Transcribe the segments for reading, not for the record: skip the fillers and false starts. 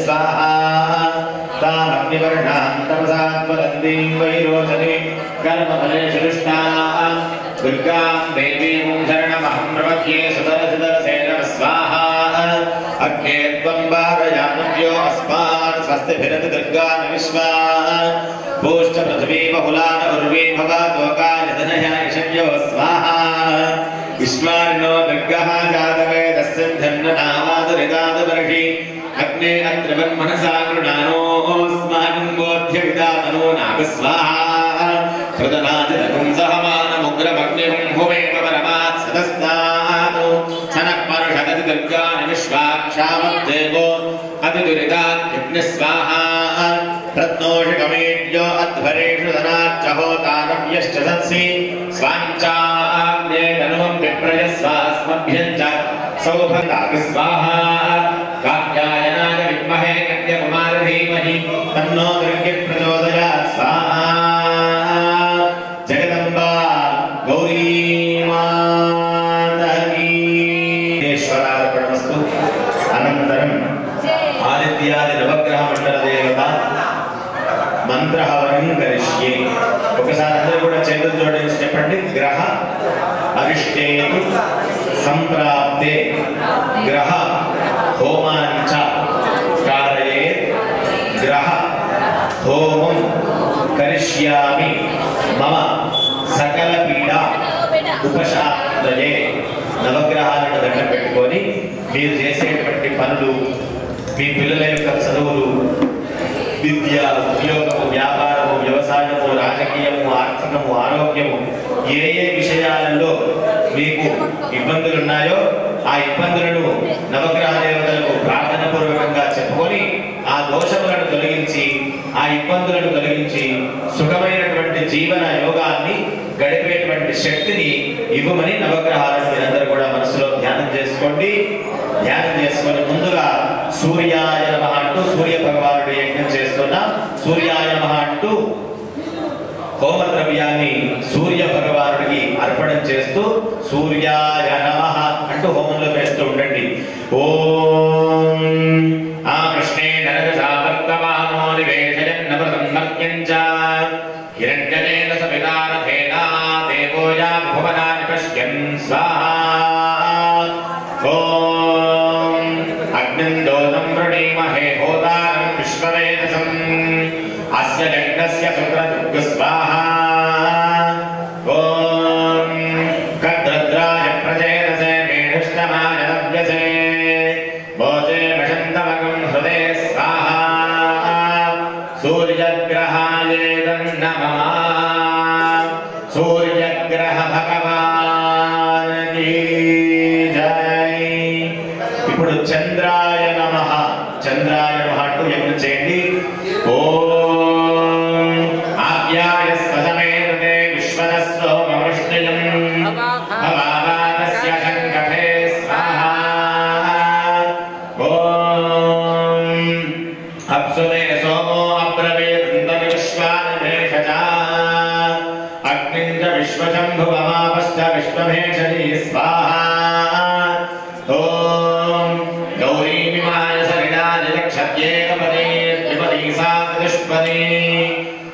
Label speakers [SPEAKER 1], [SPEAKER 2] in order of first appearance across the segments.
[SPEAKER 1] स्वाहा तामग्निवर्णां तमसात्वरन्तीं वैरोचने कर्मफलेषु दुष्टां दुर्गां देवीं शरणमहं प्रपद्ये सुतरसितरसे नमः स्वाहा अग्ने त्वं वारयानुज्यो अस्मान् स्वस्तिभिरति दुर्गान् विश्वा पूष्ट पृथिवी बहुलान उर्वी भवातोकाय धनया यशव्यो स्वाहा विश्वार्णो दुर्गः जातवेदस्य धन्वनामादुरिदादवर्षि अग्ने अत्रवन्मनसा गृणानोऽस्माकं बोध्यविदातनो नाग स्वाहा हृदनादितकं सहमानमुग्रमग्निं हुमेव परमात् सदस्तानो सनक्मर्षदति दुर्गानि विश्वाक्षामद्देवो अतिदुरितात् यज्ञ स्वाहा रत्नोषिकमेड्यो अध्वरेषु धनाच्च होतारव्यश्च संसि स्वाञ्चाग्ने तनुं विप्रयस्वास्मभ्यं च सौभगाग स्वाहा कात्यायनाय विद्महे कन्याकुमार धीमहि तन्नो दुर्गे प्रचोदयात् स्वाहा जगदम्बा गौरी माता की ईश्वरार्पणमस्तु। अनन्तरं आदित्यादि नवग्रह मंडल देवता मंत्रहवनं करिष्ये। ఒకసారి అందరూ కూడా చేతులు జోడించి చెప్పండి. గ్రహ అరిష్టేతు సంప్రాప్తే గ్రహ హోమాంచ కారయేత్ గ్రహ హోమం కరిష్యామి మమ సకల పీడ ఉపశాంతయే. నవగ్రహాలను దండం పెట్టుకొని మీరు చేసేటువంటి పనులు, మీ పిల్లల యొక్క చదువులు, విద్య, ఉద్యోగము, వ్యాపారము, వ్యవసాయము, రాజకీయము, ఆర్థికము, ఆరోగ్యము, ఏ ఏ విషయాలలో మీకు ఇబ్బందులు ఉన్నాయో ఆ ఇబ్బందులను నవగ్రహ దేవతలకు ప్రార్థన పూర్వకంగా చెప్పుకొని ఆ దోషములను తొలగించి ఆ ఇబ్బందులను తొలగించి సుఖమైనటువంటి జీవన యోగాన్ని గడిపేటువంటి శక్తిని ఇవ్వమని నవగ్రహాలను మీరందరూ కూడా మనసులో ధ్యానం చేసుకోండి. ధ్యానం చేసుకొని ముందుగా సూర్యాయ నమః అంటూ సూర్య భగవానుడు యజ్ఞం చేస్తున్నాం. సూర్యాయ నమః అంటూ హోమ ద్రవ్యాన్ని సూర్య భగవానుడికి అర్పణం చేస్తూ సూర్యాయ నమః అంటూ హోమంలో వేస్తూ ఉండండి. ఓం ఆ కృష్ణే నరకసావర్తమానో నివేశయన్నమృతం మర్త్యం చ హిరణ్యజేన సవితారథేనా దేవోయా భువనాని పశ్యన్ స్వాహా. ఓం అగ్నిందోదం వృణీమహే హోతారం విశ్వవేదసం అస్య యజ్ఞస్య సుక్రదుర్గ స్వాహా. ఓం కద్రద్రాయ ప్రచేతసే మేఢుష్టమాయ లభ్యసే భోజే మషంతమగం హృదే స్వాహా. సూర్యగ్రహాయేదం నమః. సూర్యగ్రహ భగవానికి జై. ఇప్పుడు చంద్రాయ నమః. చంద్రాయ నమః అంటూ యజ్ఞం చేయండి. ఓం ఆప్యాయ స్వసమేతే విశ్వనస్సోమవృష్ణియం భవావాదస్య సంకటే స్వాహా. ఓం అప్సుదే సోమో అబ్రవీదంత విశ్వానమేషజ అగ్నించ విశ్వశంభువమాపశ్చ విశ్వమేషజీ స్వాహా. ఓం గౌరీమిమాయ సరిడాని రక్షత్యేకపదే ద్విపదీ సాదృష్పదే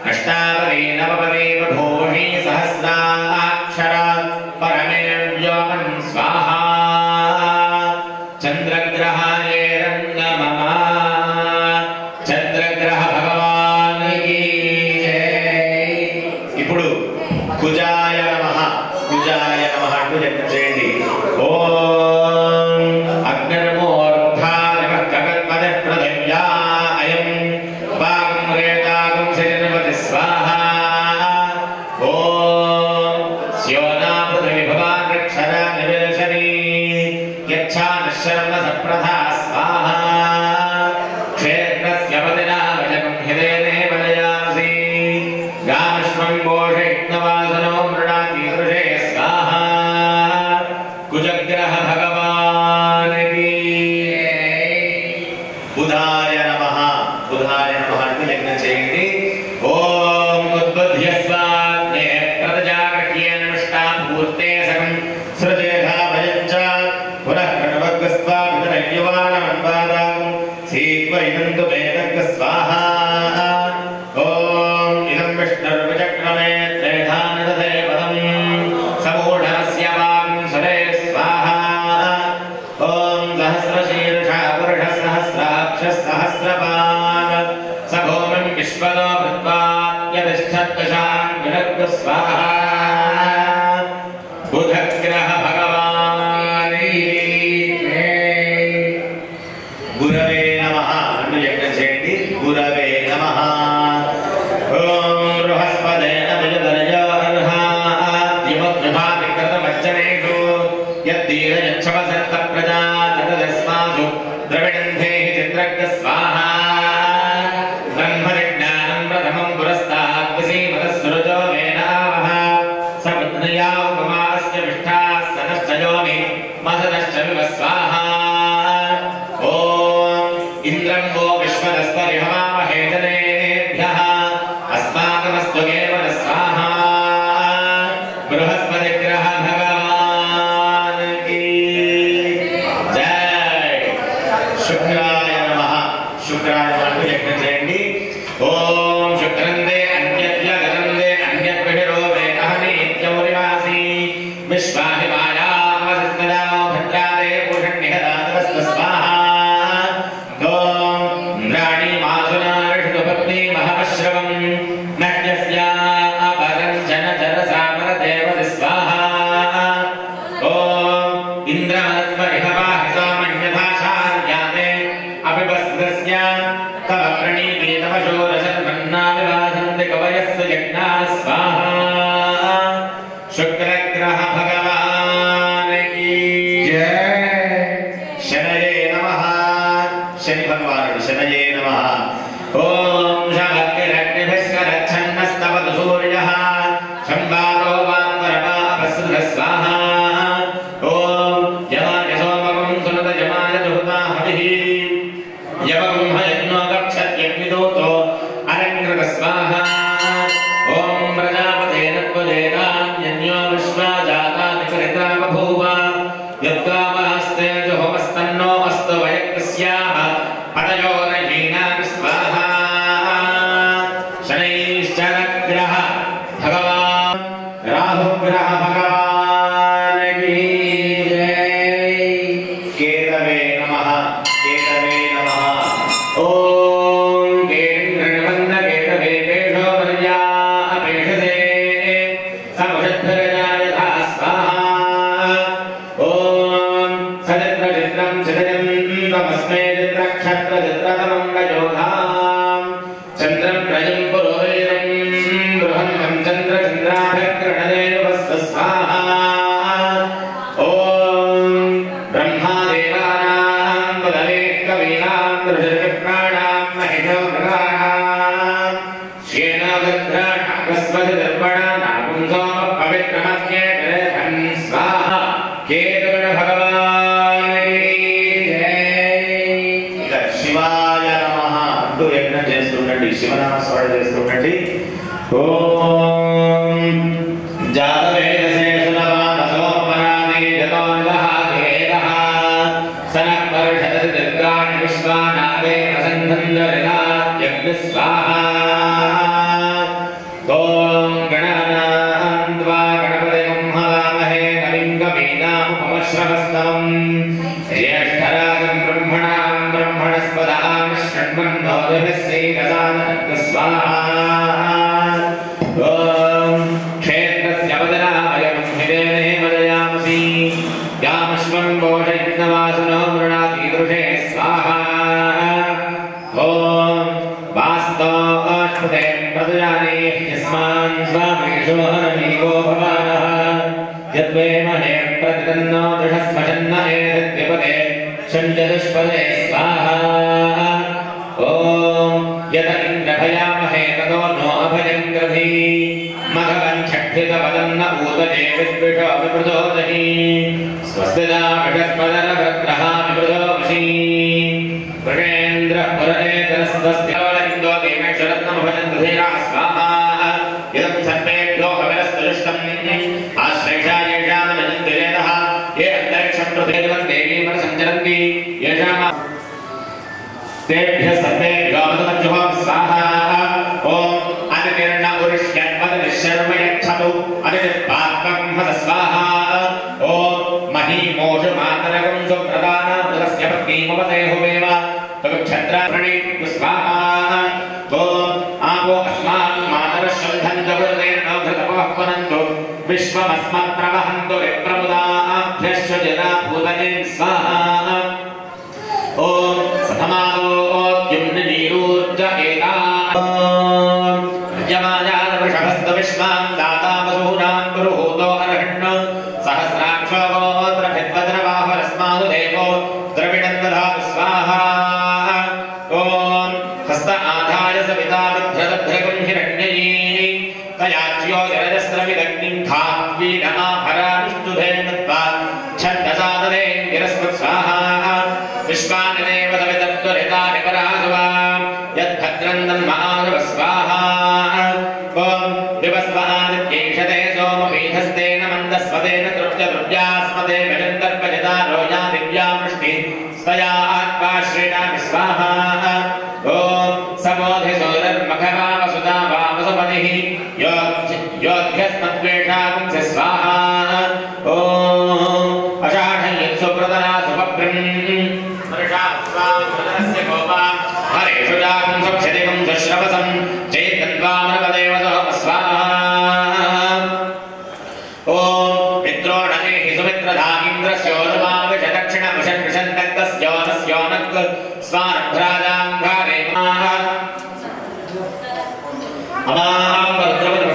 [SPEAKER 1] అష్టాపదే నవపదే వధూషీ సహస్రాక్షర పరమే వ్యోమన్ స్వాహా. చంద్రగ్రహాయ నమః. చంద్రగ్రహ భగవానికి జై. ఇప్పుడు కుజాయ నమః. కుజాయ నమః అంటూ యజ్ఞం చేయండి. ఓం అగ్నిర్మూర్ధాయ కల్పదే ప్రదవ్యా అయం పాకం రేతాకం శరీరవతి స్వాహా. ఓం స్యోనా పృథివీ భవాన్ రక్షర నివేశనీ యచ్ఛానశర్మ సప్రధా స్వాహా. క్షేత్రస్య పదినా వజకం హిదేనే వదయాసి గామశ్వం ఘోషయజ్ఞవాసనో మృడాతి దృశే స్వాహా. కుజగ్రహ భగవానికి బుధాయ నమః. బుధాయ నమః అంటూ యజ్ఞం చేయండి. ఓం ఉద్బుధ్యస్వాగ్నే ప్రజాగ్రహ్యేన నిష్ఠాపూర్తే సకం సృజేధా భయంచ పునః కటవగ్గస్వా వితరయ్యవానమన్వాదాం సీత్వ इदं तु वेदक स्वाहा ॐ इदं विष्णुर्विचक्रमे त्रेधानदधे पदं समूढस्य वांसरे स्वाहा ॐ सहस्रशीर्षा पुरुषः सहस्राक्षः सहस्रपाद स भूमिं विश्वतो भृत्वा यतिष्ठद्दशां विनक्तु स्वाहा बुधग्रह भगवान् गुरवे नमः अनुयज्ञेति गुरवे नमः ओम बृहस्पतेन विजतरयो अर्हाद्यमग्रहादिकृतमच्चनेषु यद्दीर्घच्छवसत्तप्रजा तदस्मासु द्रविडन्धेहि चित्रज्ञ स्वाहा ब्रह्मविज्ञानं प्रथमं पुरस्तात् विसीमतस्सुरजो वेनावः सपत्न्या उपमास्य विष्ठाः सनश्चयोनि मदनश्च विवस्वाहा इन्द्रं वो विश्वदस्परिहवामहे जनेभ्यः अस्माकमस्तु केवल स्वाहा बृहस्पतिग्रह भगवान् की जय शुक्राय नमः शुक्राय यज्ञ चेయండి ओम शुक्रंदे अन्यद्यगरंदे अन्यद्विरोवे अहनीत्यौरिवासी विश्वाहिमाया वसस्तदा भद्रादे पूषण्यहदातवस्तु स्वाहा महवश्रवं नट्यस्य अपरञ्जन जरसामरदेव स्वाहा ॐ इन्द्रात्मरिहवाहिसामन्यथाशार्याते अपिवस्त्रस्य तव प्रणीते तव शोरशर्मन्नाविवासन्ति कवयस्य यज्ञाः स्वाहा शुक्रग्रह भगवान् की जय शनये नमः शनि भगवान् शनये नमः ओम शवग्निरग्निभिस्करच्छन्नस्तवतु सूर्यः शम्बारो वान्तरवापसृतः स्वाहा ओम यमाय सोमवं सुनत यमाय दुहुता हविः यवं हयज्ञो गच्छत्यग्निदूतो अरङ्कृत स्वाहा ओम प्रजापतेन त्वदेनान्यन्यो विश्वा जातानि चरिता बभूव यद्गावस्ते जुहोमस्तन्नो अस्तु वयक्स्याम पदयोरहीनां स्वाहा शनैश्चरग्रह भगवान् राहुग्रह भगवान् की जय केतवे नमः ओम केन्द्रवन्न केतवे पेषो वर्या पेषसे समुषद्धरजायथा स्वाहा ओम सचित्रचित्रं चित्रयन्तमस्मै चित्रक्षत्रचित्रतमं गजोधाम् चन्द्रं प्रजं पुरोहितं बृहन्तं चन्द्रचन्द्राभिर्गृणदेवस्य स्वाहा ॐ ब्रह्मादेवानां पदवे कवीनां ऋषिप्राणां महिषो मृगाणां श्येनोगद्राणां वस्वतिर्पणानां पुंसो पवित्रमस्येतरेखं स्वाहा केतुगण भगवान् जय शिवाय नमः अंटू यज्ञ చేస్తుండండి శివనామ స్మరణ చేస్తుండండి ఓం జాతవేదసే సునవానసోపరాని జతోన్వః దేవః సనపర్షదతి దుర్గాణి విశ్వానాదే వసంతందరిదాత్యగ్ని స్వాహా ఓం గణానాం త్వా గణపతిం హవామహే కవిం కవీనాముపమశ్రవస్తవం జ్యేష్ఠరాజం బ్రహ్మణాం బ్రహ్మణస్పదాం षण्मन्नोदिभिस्सैकसानक् स्वाहा ॐ क्षेत्रस्य वदनामयं हिदेने वदयामसि यामश्वं बोधयज्ञवासनो मृणातीदृशे स्वाहा ॐ वास्तोऽष्टुते प्रदयाने यस्मान् स्वामेषु हरमीको भवानः यद्वेमहे प्रतितन्नो दृढस्मशन्न एतद्विपदे षण्चतुष्पदे स्वाहा ओम यत इन्द्रभयामहे ततो नो अभयं ग्रधी मघवं छठ्यतपदं न ऊतजे विद्विषो विप्रचोदहि स्वस्तिदा विषत्पदनभद्रः विप्रचोदसि वृषेन्द्रः पुरएतरस्वस्त्यो इन्दो देवेश्वरत्नमभजन् दधीरा स्वाहा इदं सर्वेभ्यो अविरस्तुष्टम् आश्लेषा येषामभजन्ति वेदः ये अन्तरिक्षं प्रति देवीं सञ्चरन्ति येषाम् तेभ्यः सर्वेभ्यो मधुमज्जुः स्वाहा ओम अदितिर्न उरुष्यन्वदति शर्म यच्छतु अदितिर्पात्मं हत स्वाहा ओम महीमोषु मातरगं सुप्रदानामृतस्य पत्नीमवदेहुमेव तक्षत्राणि स्वाहा ओम आपो अस्मान् मातरशन्धन्तु गुरुदेर्नोघृतपः पुनन्तु विश्वमस्मत्प्रवहन्तु विप्रमुदाभ्यश्च जना भूतये स्वाहा ओम सतमादोद्युम्ननीरूर्ज एता यमायान वृषभस्त विश्वां दाता वसूनां पुरुहूतो अर्हण् सहस्राक्षो गोत्रभिद्वज्रबाहुरस्मादु देवो द्रविणन्दधातु स्वाहा ओम हस्त आधाय सविता विभ्रदभ्रगं हिरण्ययी तयाज्यो जरजस्रविदग्निं खात्वीडमाभराविष्टुभे नत्वा छन्दसादने गिरस्मत् स्वाहा विश्वानिदेव सवितत्वरितानि परासुवा यद्भद्रन्दन् महासुव स्वाहा ओम विवस्वादित्यैषते सोमपीठस्तेन मन्दस्वतेन तृप्यद्रुव्यास्मते गजन्तर्पजता रोया दिव्या वृष्टि स्तया आत्मा श्रीणामि स्वाहा ओम समोधि सोदर्मखवा वसुता वामसुमतिः योध्यस्मद्वेषांसि स्वाहा ओम अषाढय्यत् सुप्रदना सुभद्रम् मनुषास्वामृतस्य गोपा हरेषु जागं सुक्षतिगं सुश्रवसं चैतन्वामनपदेव स्वाहा ओम मित्रोणने हि सुमित्रधा इन्द्रस्योनुमाविष दक्षिणमुषन्विषन्तस्तस्योनस्योनक् स्वानभ्राजाङ्घारे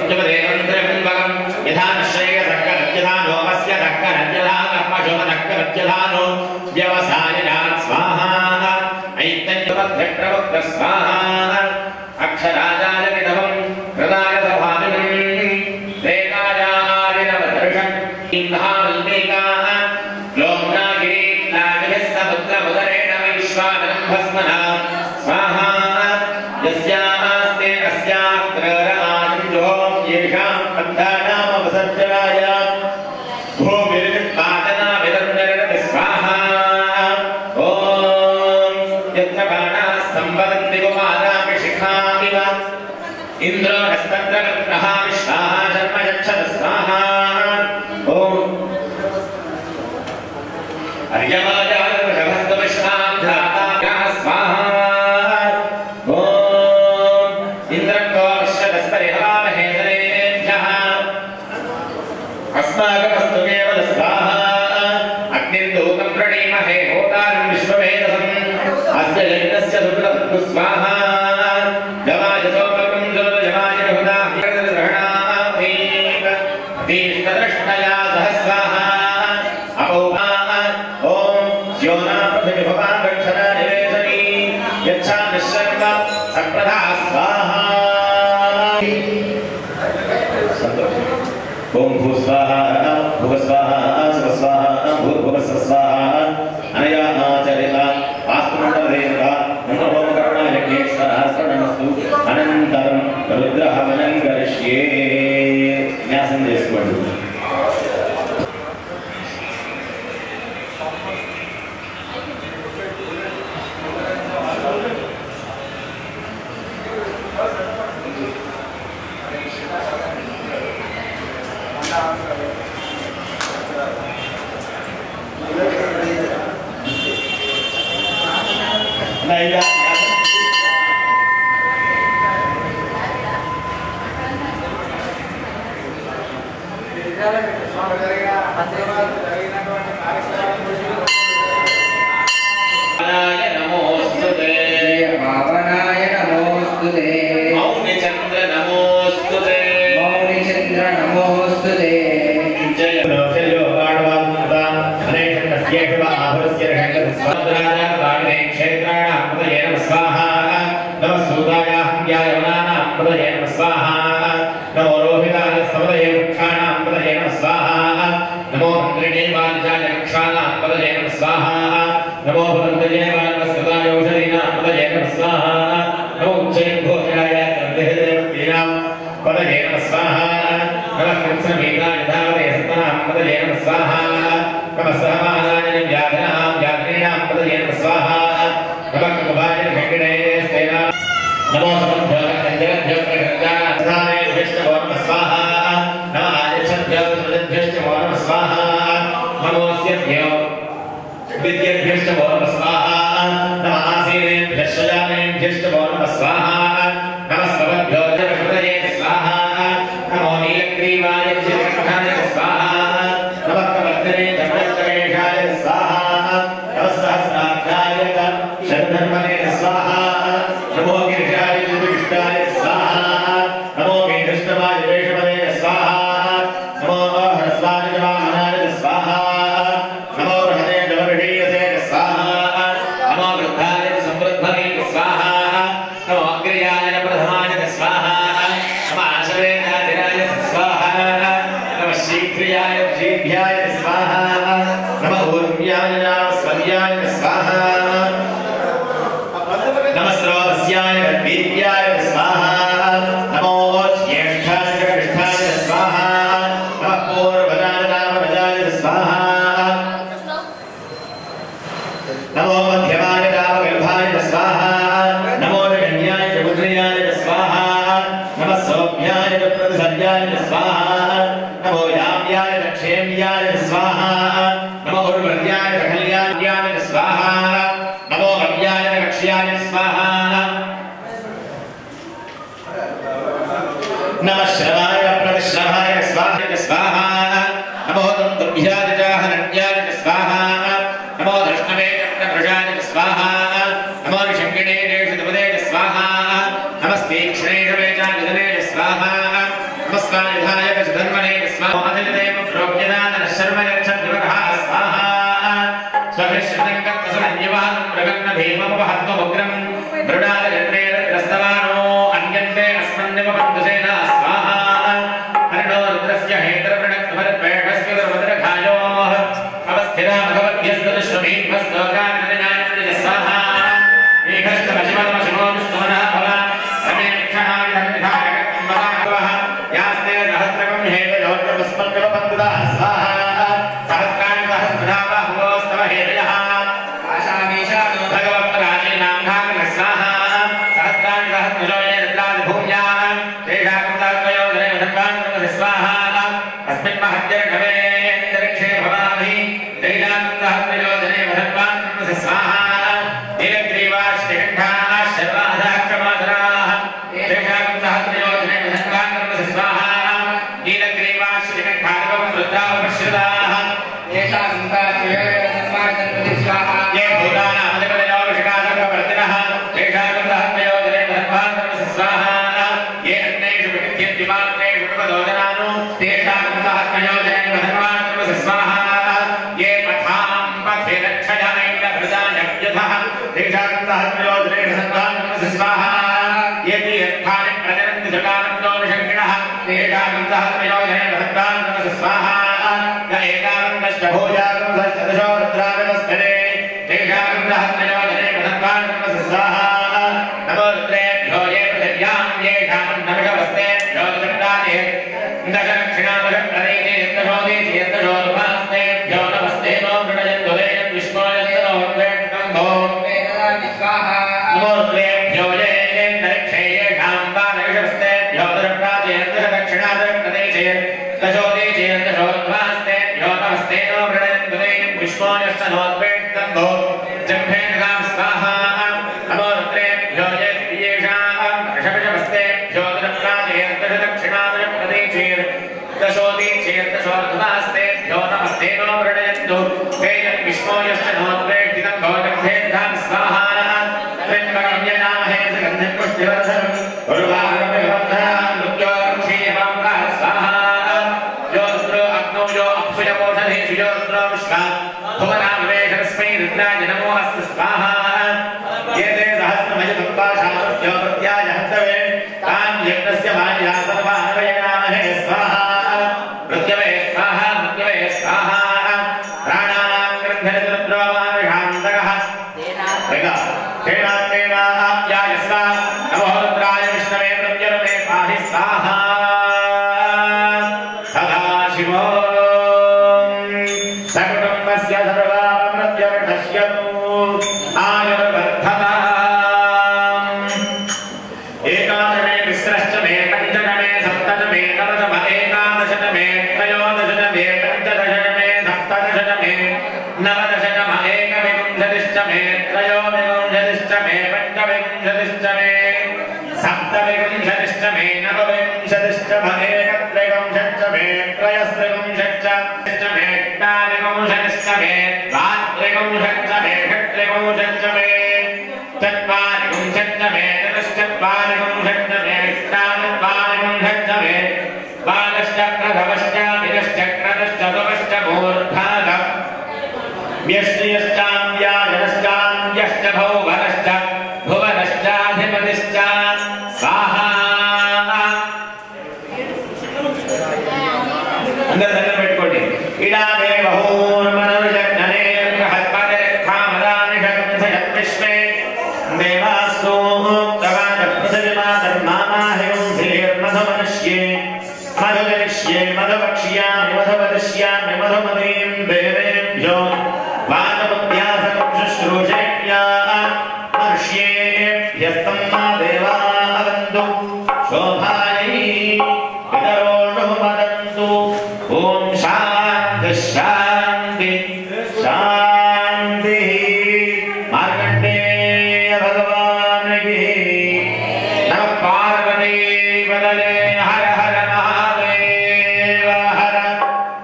[SPEAKER 1] अमावद्रवद्रवद्रवदेवन्द्रबिम्बकं यथा निश्रेयसक्कनद्यधानो अस्य दक्कनद्यधानो व्यवसायिनात् स्वाहा ऐतन्यवद्भट्टवक्त्र स्वाहा अक्षराजाय विधवं हृदाय सभाविनं रेकायादिनवदर्शन् इन्हावल्मीकाः लोम्नागिरीलाजभिः समुद्रमुदरेण वैश्वानरं भस्मना स्वाहा यस्यास्ते अस्यात्रराजो येषां बन्धानामवसर्जनाय भूमिर्पादना विदर्शनति स्वाहा ओम यत्र बाणाः संवदन्ति कुमाराभिषिखामिव इन्द्रो हस्तन्द्रगत्रः विश्वाः शर्म यच्छत स्वाहा ओम अर्यमायाय वृषभस्तु विश्वां धाताभ्यः स्वाहा ओम इन्द्रको विश्वदस्परिहवामहे दरेभ्यः अस्माकमस्तु केवल स्वाहा अग्निर्दूतं प्रणीमहे होतारं विश्ववेदसं अस्य यज्ञस्य सुकृतस्तु स्वाहा जवाय सोमकं सुरजवाय हुदाह्यग्रहणाभीत तीष्णदृष्टया सह स्वाहा अपोमा ओम स्योना पृथिविभवान् रक्षणा निवेशनी यच्छामि सर्व सप्रधा स्वाहा ओम भूस्वाहा भुवस्वाहा स्वस्वाहा भूर्भुवस्वाहा अनया आचरिता आस्मण्डलेन्द्र नमो करुणायज्ञेश्वरार्पणमस्तु अनन्तरं रुद्रहवनं करिष्ये न्यासं చేసుకోండి स्वाहा नमोभ्यो विद्येभ्यश्च वो नमः स्वाहा नमः आसीनेभ्यः शयानेभ्यश्च वो नमः स्वाहा नमः स्वभ्यो जगहृदये स्वाहा नमो नीलग्रीवाय चिरकण्ठाय स्वाहा नमः कवर्धने जगदष्टवेषाय स्वाहा नमः सहस्राक्षाय शरधर्मणे स्वाहा नमो गिरिजाय दुर्विष्टाय स्वाहा नमो गिरिष्टवाय वेषमणे स्वाहा नमो ह्रस्वाय वामनाय स्वाहा नमो बृहदे जलविषीयसे स्वाहा नमो वृद्धाय समृद्धवे स्वाहा नमो अग्रयाय प्रथमाय स्वाहा नमः आशवेनाधिराय स्वाहा नमः शीघ्रियाय शीघ्राय स्वाहा नमः ऊर्म्याय स्वर्याय स्वाहा नमः स्रोतस्याय वीर्याय स्वाहा नमो ज्येष्ठाय कनिष्ठाय स्वाहा नमः पूर्वजाय नामजाय स्वाहा नमो मध्यमाय रामगर्भाय स्वाहा नमो जगन्याय जगुद्रयाय स्वाहा नमः सौम्याय प्रतिसर्याय स्वाहा नमो याम्याय क्षेम्याय स्वाहा नमो उर्वर्याय कल्याण्याय स्वाहा नमो अव्याय रक्ष्याय स्वाहा नमः श्रवाय प्रविश्रवाय स्वाहा नमो तन्तुभ्याय जाहरण्याय स्वाहा नमो धृष्णवे चक्रभृजाय स्वाहा नमो ऋषङ्गिणे देशदपदे स्वाहा नमस्तीक्ष्णेषवे चानिधने स्वाहा नमस्वायुधाय धर्मणे स्वाहा अनिलदेव प्रोज्ञदानः शर्म यच्छद्विवरः स्वाहा स्वभिश्रुतङ्कत्वसंयवानं मृगन्न भीममुपहत्वमुग्रं मृडालयत्रेरत्रस्तवानो अन्यन्ते अस्मन्निव पन्तुसेना स्वाहा हरिणो रुद्रस्य हेतरवृणक्तमर्पेषस्य दुर्वदरघायोः अवस्थिरा भगवद्भ्यस्तदुष्वभीभस्तोकान्यनाय स्वाहा मेघस्तमशिवमशिवोऽनुस्तमनः भव समे क्षणायुधन्विधायकम्बराभवः यास्ते सहस्रकं हेतयोग्यपुष्पन्निव पन्तुतः स्वाहा सहस्राणि सहस्रधाबाहुवोस्तव हेतयः आशामीशानो भगवत्पराजीनाम्नां स्वाहा सहस्राणि सहस्रजोये रुद्रादिभूम्याः तेषाकृतात्मयोजने वधन्वान् स्वाहा अस्मिन् महत्यर्घवे अन्तरिक्षे भवामि तेषाकृतात्मयोजने वधन्वान् स्वाहा नीलग्रीवाश्रिकण्ठाः शर्वाधाक्षमाधराः तेषाकृतात्मयोजने वधन्वान् स्वाहा नीलग्रीवाश्रिकण्ठादिवं रुद्रावपश्रिताः ये भूतानामधिपतयोविषकाशकवर्तिनः तेषाकृतात्मयोजने वधन्वान् स्वाहा ये अन्येषु विकृत्यन्तिमान्तेषु विपदोजनानो तेषाकृतात्मयोजने वधन्वान् स्वाहा ये पथां पथे रक्षयानैन्द्रभृतान्यभ्यथः तेषाकृतात्मयोजने वधन्वान् स्वाहा ये तीर्थानि प्रचरन्ति सकानन्दो निषङ्गिणः तेषाकृतात्मयोजने वधन्वान् स्वाहा य एकानन्दष्टभुजाकं रुद्रानमस्ते तेषाकृतात्मयोजने वधन्वान् स्वाहा नमो रुद्रेभ्यो ये पृथिव्यां येषां नमकवस्तेभ्यो दण्डानि दशदक्षिणादशप्रदैते यत्तशोदीति यत्तशोदुपास्तेभ्यो नमस्ते नो मृडयन्तु वेदं विष्णोयन्तनोर्वेष्टं भो नमो रुद्रेभ्यो ये अन्तरिक्षे येषां वानविषवस्तेभ्यो दशप्राते दशदक्षिणादशप्रदैते दशोदीति यत्तशोदुपास्तेभ्यो नमस्ते नो मृडयन्तु वेदं विष्णोयन्तनोर्वेष्टं भो जम्भेनगां स्वाहा नमो रुद्रेभ्यो ये येषां वृषभवस्तेभ्यो दशप्राते दशदक्षिणादशप्रदैते दशोदीति यत्तशोदुपास्तेभ्यो नमस्ते नो मृडयन्तु वेदं विष्णोयन्तनोर्वेष्टं भो जम्भेनगां स्वाहा त्र्यम्बकमयनामहे सुगन्धिं पुष्टिवर्धनम् उर्वारुकमिवर्धनान् मृत्योर्क्षीयमाम्रः स्वाहा यो रुद्रो अग्नौ यो अप्सुयमोषधेषु यो रुद्रो विश्वात् भुवनामवेशकस्मै रुद्राय नमो अस्तु स्वाहा ये ते सहस्रमयसम्भाषामृत्यो प्रत्याय हन्तवे तान् यज्ञस्य मान्या सर्वान्वयनामहे स्वाहा मृत्यवे स्वाहा मृत्यवे स्वाहा प्राणानां ग्रन्थनिधि रुद्रो मानुषान्तकः क्षेणात्मेनाप्याय स्वाहा नमो रुद्राय विष्णवे प्रत्यर्थे पाहि स्वाहा सदाशिवो सकुटुम्बस्य सर्वामृत्यर्धस्यतु आयुर्वर्धताम् एकादशमे विस्रश्च मे पञ्चदशमे सप्तदशमे नवदशमे एकादशदशमे त्रयोदशदशमे पञ्चदशदशमे सप्तदशदशमे विंशतिश्च मे त्रयोविंशतिश्च मे पंचविंशतिश्च मे सप्तविंशतिश्च मे नवविंशतिश्च एकत्रिंशतिश्च मे त्रयस्त्रिंशतिश्च मे अष्टाविंशतिश्च मे द्वात्रिंशतिश्च मे षट्त्रिंशतिश्च मे चत्वारिंशतिश्च मे चतुश्चत्वारिंशतिश्च मे अष्टाचत्वारिंशतिश्च मे बालश्चक्रधवश्च विरश्चक्रतश्चतुश्च मूर्धाः व्यष्टियश्चान्यायश्चान्यश्च भौवनश्च भुवनश्चाधिपतिश्च स्वाहा अंदर దండం పెట్టుకోండి ఇడా దేవహోర్మనోజగ్ననే బృహస్పతే కామదాని షట్సయత్ విశ్వే దేవాస్తో తవాద పృథివీమాతర్మామాహిం ధీర్మధమనశ్యే మధుగరిష్యే మధువక్ష్యామి మధువదిష్యామి మధుమదీం దేవేభ్యో వాచముద్యాసం శుశ్రూషేభ్యా మనుష్యేభ్యస్తం మా దేవా అవంతు శోభాయై పితరోషు వదంతు ఓం శాంతి శాంతి శాంతి మార్కండేయ భగవానికి నమ పార్వతీ వదనే హర హర మహాదేవ హర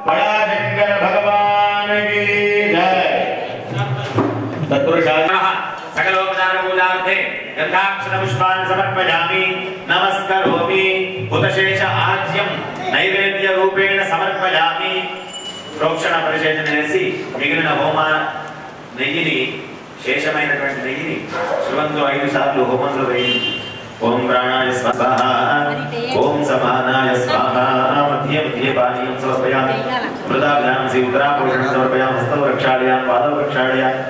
[SPEAKER 1] బడాశంకర భగవానికి జయ తత్పురుషాయ सकलोपचार पूजार्थे गंधाक्षर पुष्पाणि समर्पयामि नमस्करोमि भूतशेष आज्यं नैवेद्य रूपेण समर्पयामि प्रोक्षण परिशेषण చేసి మిగిలిన హోమ నెయ్యిని శేషమైనటువంటి నెయ్యిని శివంతో 5 సార్లు హోమంలో వేయండి ఓం ప్రాణాయ స్వాహ ఓం సమానాయ స్వాహ మధ్య మధ్య పానీయం సమర్పయామి మృదా జ్ఞానసి ఉత్తరాపురుషం సమర్పయామి హస్తౌ రక్షాళయామి పాదౌ రక్షాళయామి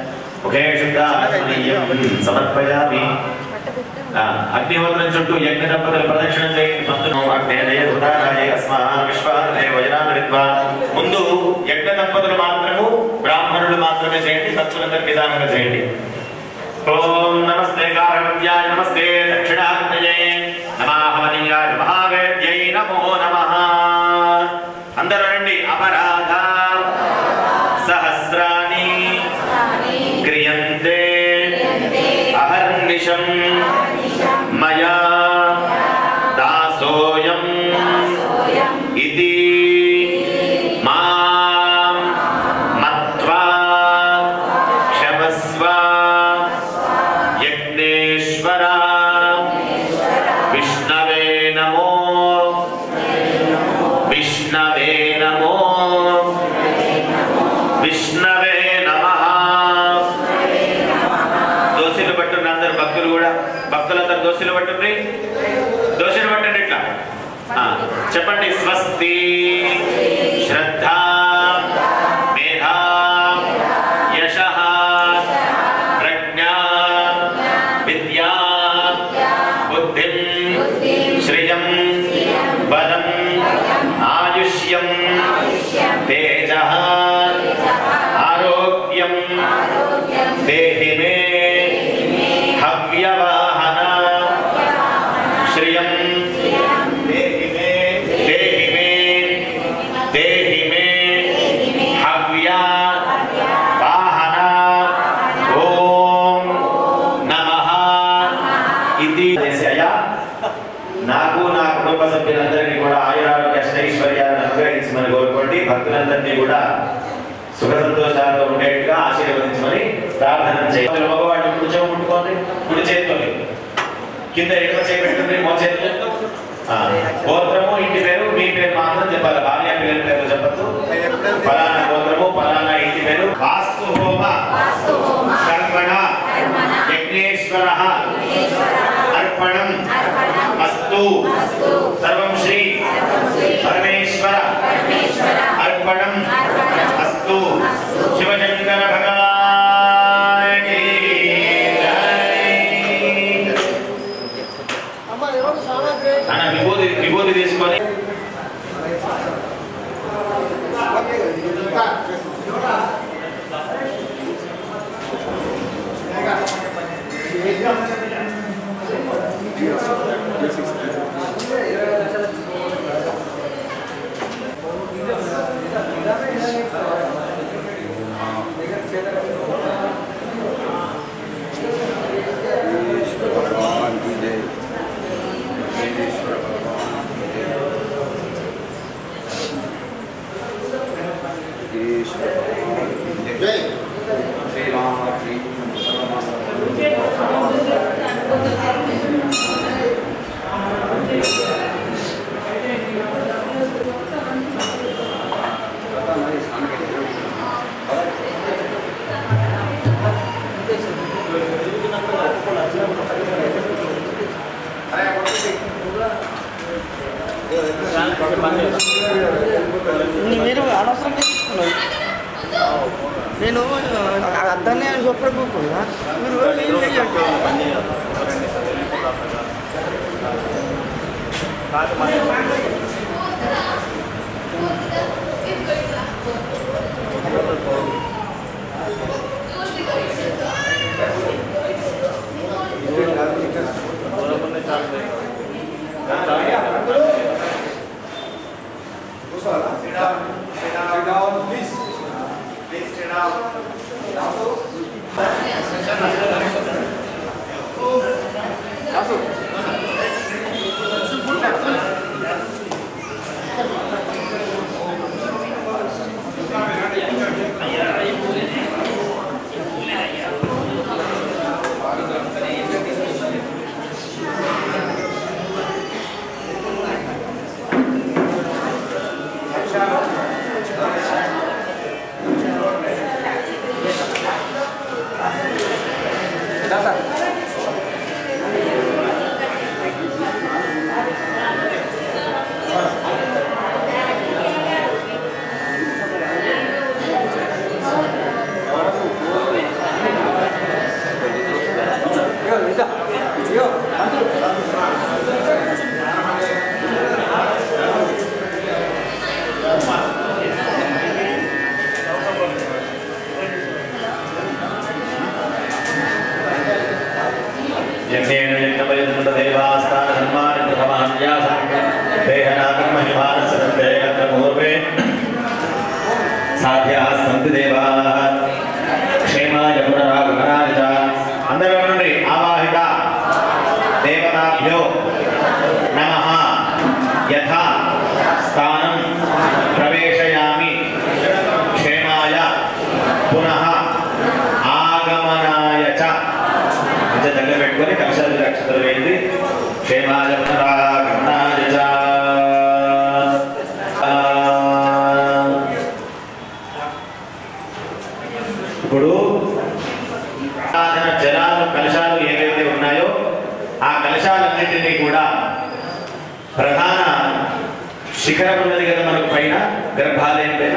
[SPEAKER 1] मुखे शुद्धात्मनीयं समर्पयामि अग्निहोत्रं చుట్టూ యజ్ఞ దంపతుల ప్రదక్షిణ చేయండి పంతును అగ్నేయ ఉదారాయ అస్మాన్ విశ్వాదే వజనామృత్వా ముందు యజ్ఞ దంపతులు మాత్రము బ్రాహ్మణులు మాత్రమే చేయండి భక్తులందరూ నిదానంగా చేయండి ఓం నమస్తే కారణవ్యాయ నమస్తే దక్షిణాగ్నయే నమః మహావేద్యై నమో నమః అందరూ రండి అపరాధ సహస్రాని क्रियन्ते अहर्निशं मया दासोऽयं इति मां मत्वा क्षमस्व यज्ञेश्वरा विष्णवे नमो विष्णवे नमो विष्णवे భక్తులు కూడా భక్తులందరూ దోషులు పట్టుండ్రి దోషులు పట్టండి ఇట్లా చెప్పండి స్వస్తి శ్రద్ధ మేధా యశః ప్రజ్ఞా విద్యా బుద్ధిం శ్రియం బలం ఆయుష్యం తేజః ఆరోగ్యం దేహి మే हव्यवाहन श्रियं देहि मे हव्या वाहन ओम नमः इति చేశాయా నాకు నా కుటుంబ సభ్యులందరికీ కూడా ఆయురారోగ్య ఐశ్వర్యాలను అనుగ్రహించమని కోరుకోండి భక్తులందరినీ కూడా సుఖ సంతోషాలతో ఉండేట్టుగా ఆశీర్వదించమని ప్రార్థన చేయండి మగవాళ్ళు కుడి చెవు ముట్టుకోండి కుడి చేతితో కింద ఎడమ చేయి పెట్టండి మో చేతితో గోత్రము ఇంటి పేరు మీ పేరు మాత్రం చెప్పాలి భార్య పేరు పేరు చెప్పద్దు ఫలానా గోత్రము ఫలానా ఇంటి పేరు వాస్తు హోమ కర్మణ యజ్ఞేశ్వరః అర్పణం అస్తు సర్వం శ్రీ పరమేశ్వర अर्पणम अस्तु शिवशंकर भगवान की जय। अना विभूति తీసుకొని ఇప్పుడు జలాలు కలశాలు ఏవైతే ఉన్నాయో ఆ కలశాలన్నింటినీ కూడా ప్రధాన శిఖరం ఉన్నది కదా మనకు పైన గర్భాలయం పైన,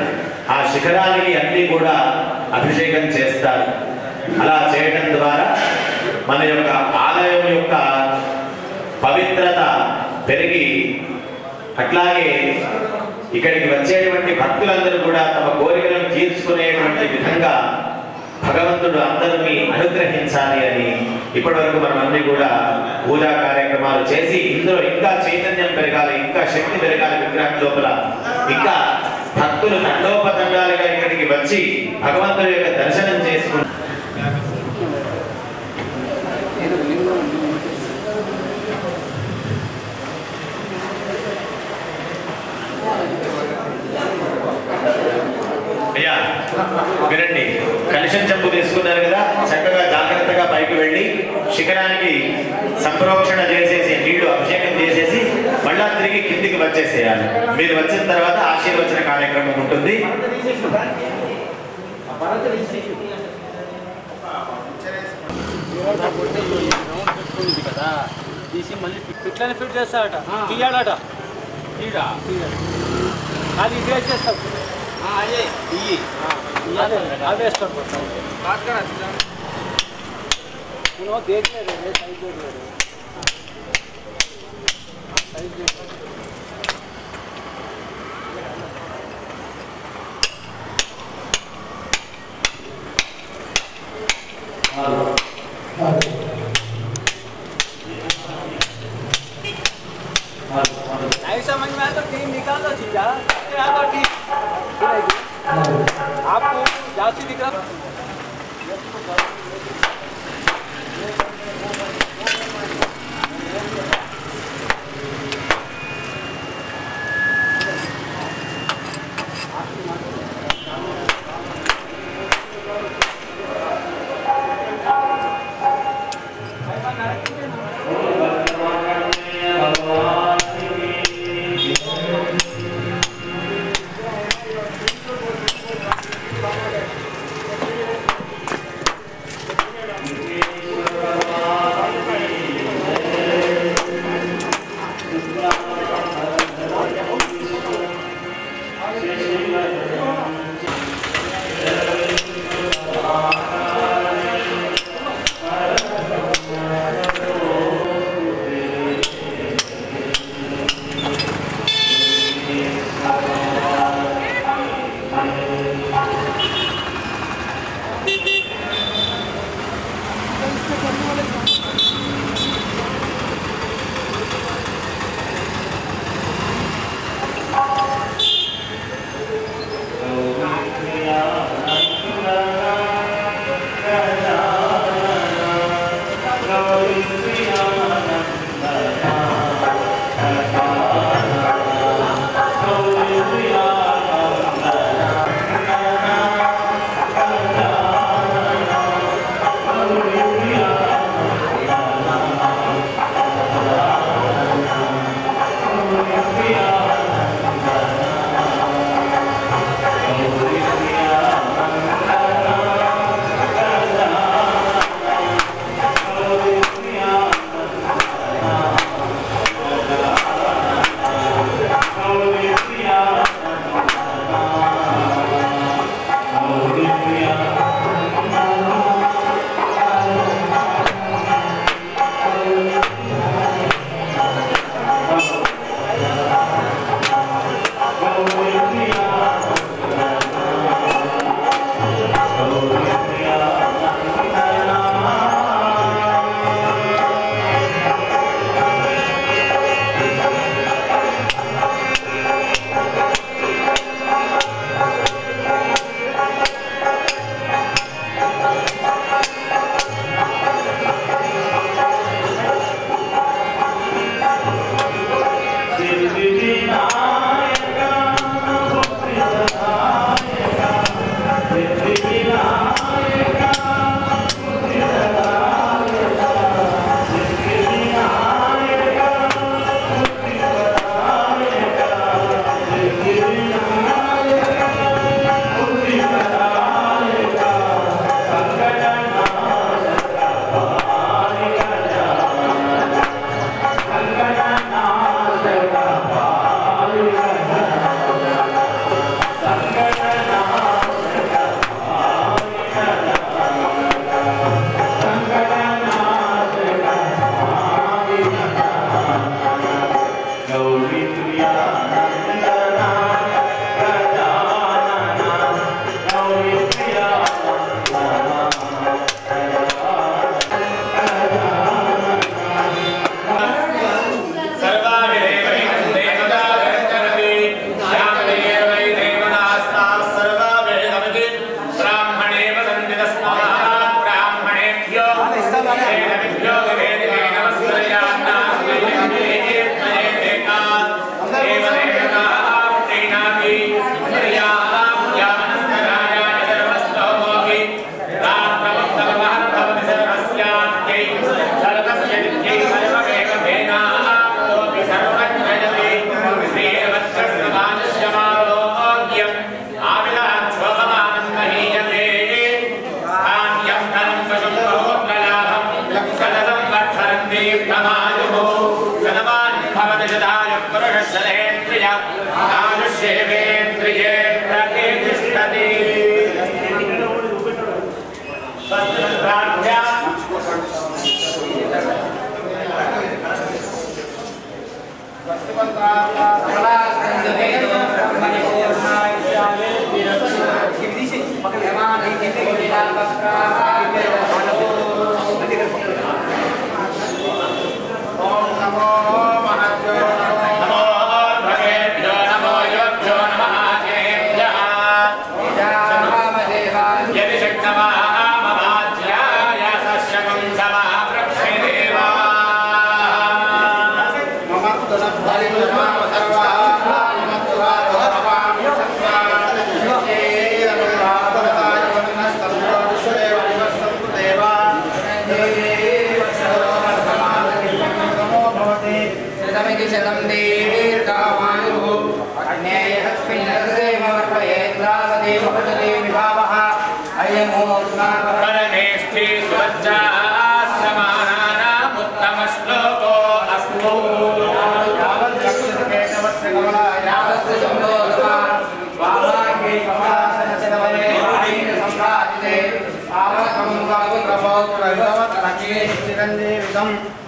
[SPEAKER 1] ఆ శిఖరానికి అన్ని కూడా అభిషేకం చేస్తారు. అలా చేయడం ద్వారా మన యొక్క ఆలయం యొక్క పవిత్రత పెరిగి, అట్లాగే ఇక్కడికి వచ్చేటువంటి భక్తులందరూ కూడా తమ కోరికలను తీర్చుకునేటువంటి విధంగా భగవంతుడు అందరినీ అనుగ్రహించాలి అని ఇప్పటి వరకు మనం అన్ని కూడా పూజా కార్యక్రమాలు చేసి ఇందులో ఇంకా చైతన్యం పెరగాలి, ఇంకా శక్తి పెరగాలి విగ్రహం లోపల, ఇంకా భక్తులు దండోపదండాలుగా ఇక్కడికి వచ్చి భగవంతుడి యొక్క దర్శనం చేసుకుంటారు. అయ్యా వినండి, కలశం చెంబు తీసుకున్నారు కదా, చక్కగా జాగ్రత్తగా పైకి వెళ్ళి శిఖరానికి సంప్రోక్షణ చేసేసి నీళ్లు అభిషేకం చేసేసి మళ్ళా తిరిగి కిందికి వచ్చేసేయాలి. మీరు వచ్చిన తర్వాత ఆశీర్వచన కార్యక్రమం ఉంటుంది.
[SPEAKER 2] తీసి మళ్ళీ ఇట్లానే ఫిట్ చేస్తాడట, తీయాడట, అది ఇది వేసేస్తాం, అదే ఇవి అదే వేస్తాం. నేను దేఖలేదు సైజ్ नहीं समझ में आया तो टीम निकाल दो चीजा, तो टीम आपको जाती दिख रहा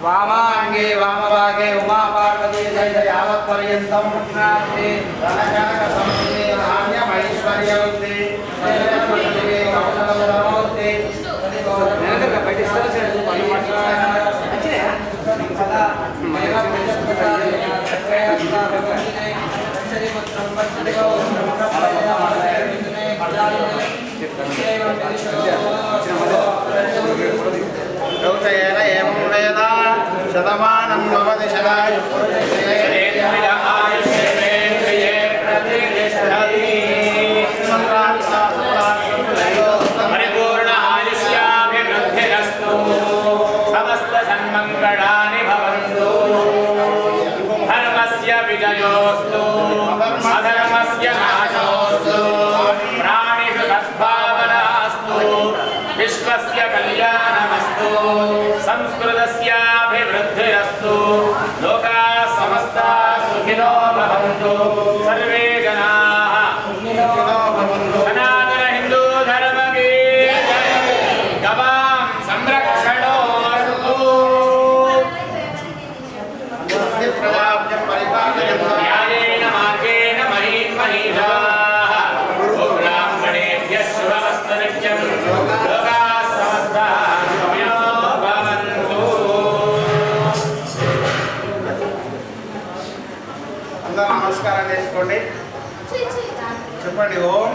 [SPEAKER 2] वामांगे वामभागे उमा पार्वती जय यावत् पर्यन्तं मुक्नास्ति धनजनक समृद्धि धान्यमैश्वर्यवृद्धि जयमंगले कौशलमूर्ति नेनका बैठिस्तर से पनी अच्छे सदा मेरा
[SPEAKER 3] गौचयेन एवं वेद शतमानं भवति शतायुः
[SPEAKER 1] परिपूर्ण आयुष्याभिवृद्धिरस्तु समस्त सन्मङ्गलानि भवन्तु धर्मस्य विजयोस्तु अधर्मस्य नाशोस्तु प्राणिषु सद्भावनास्तु विश्वस्य कल्याणमस्तु संस्कृतस्याभिवृद्धिरस्तु लोकाः समस्ताः सुखिनो भवन्तु सर्वे जनाः सनातन हिंदू धर्म की गवां संरक्षणोऽस्तु न्यायेन मार्गेण महीमहीषाः ब्राह्मणेभ्यः शुभमस्तु नित्यं लोकाः समस्ताः सुखिनो भवन्तु।
[SPEAKER 3] అందరూ నమస్కారం చేసుకోండి చెప్పండి ఓం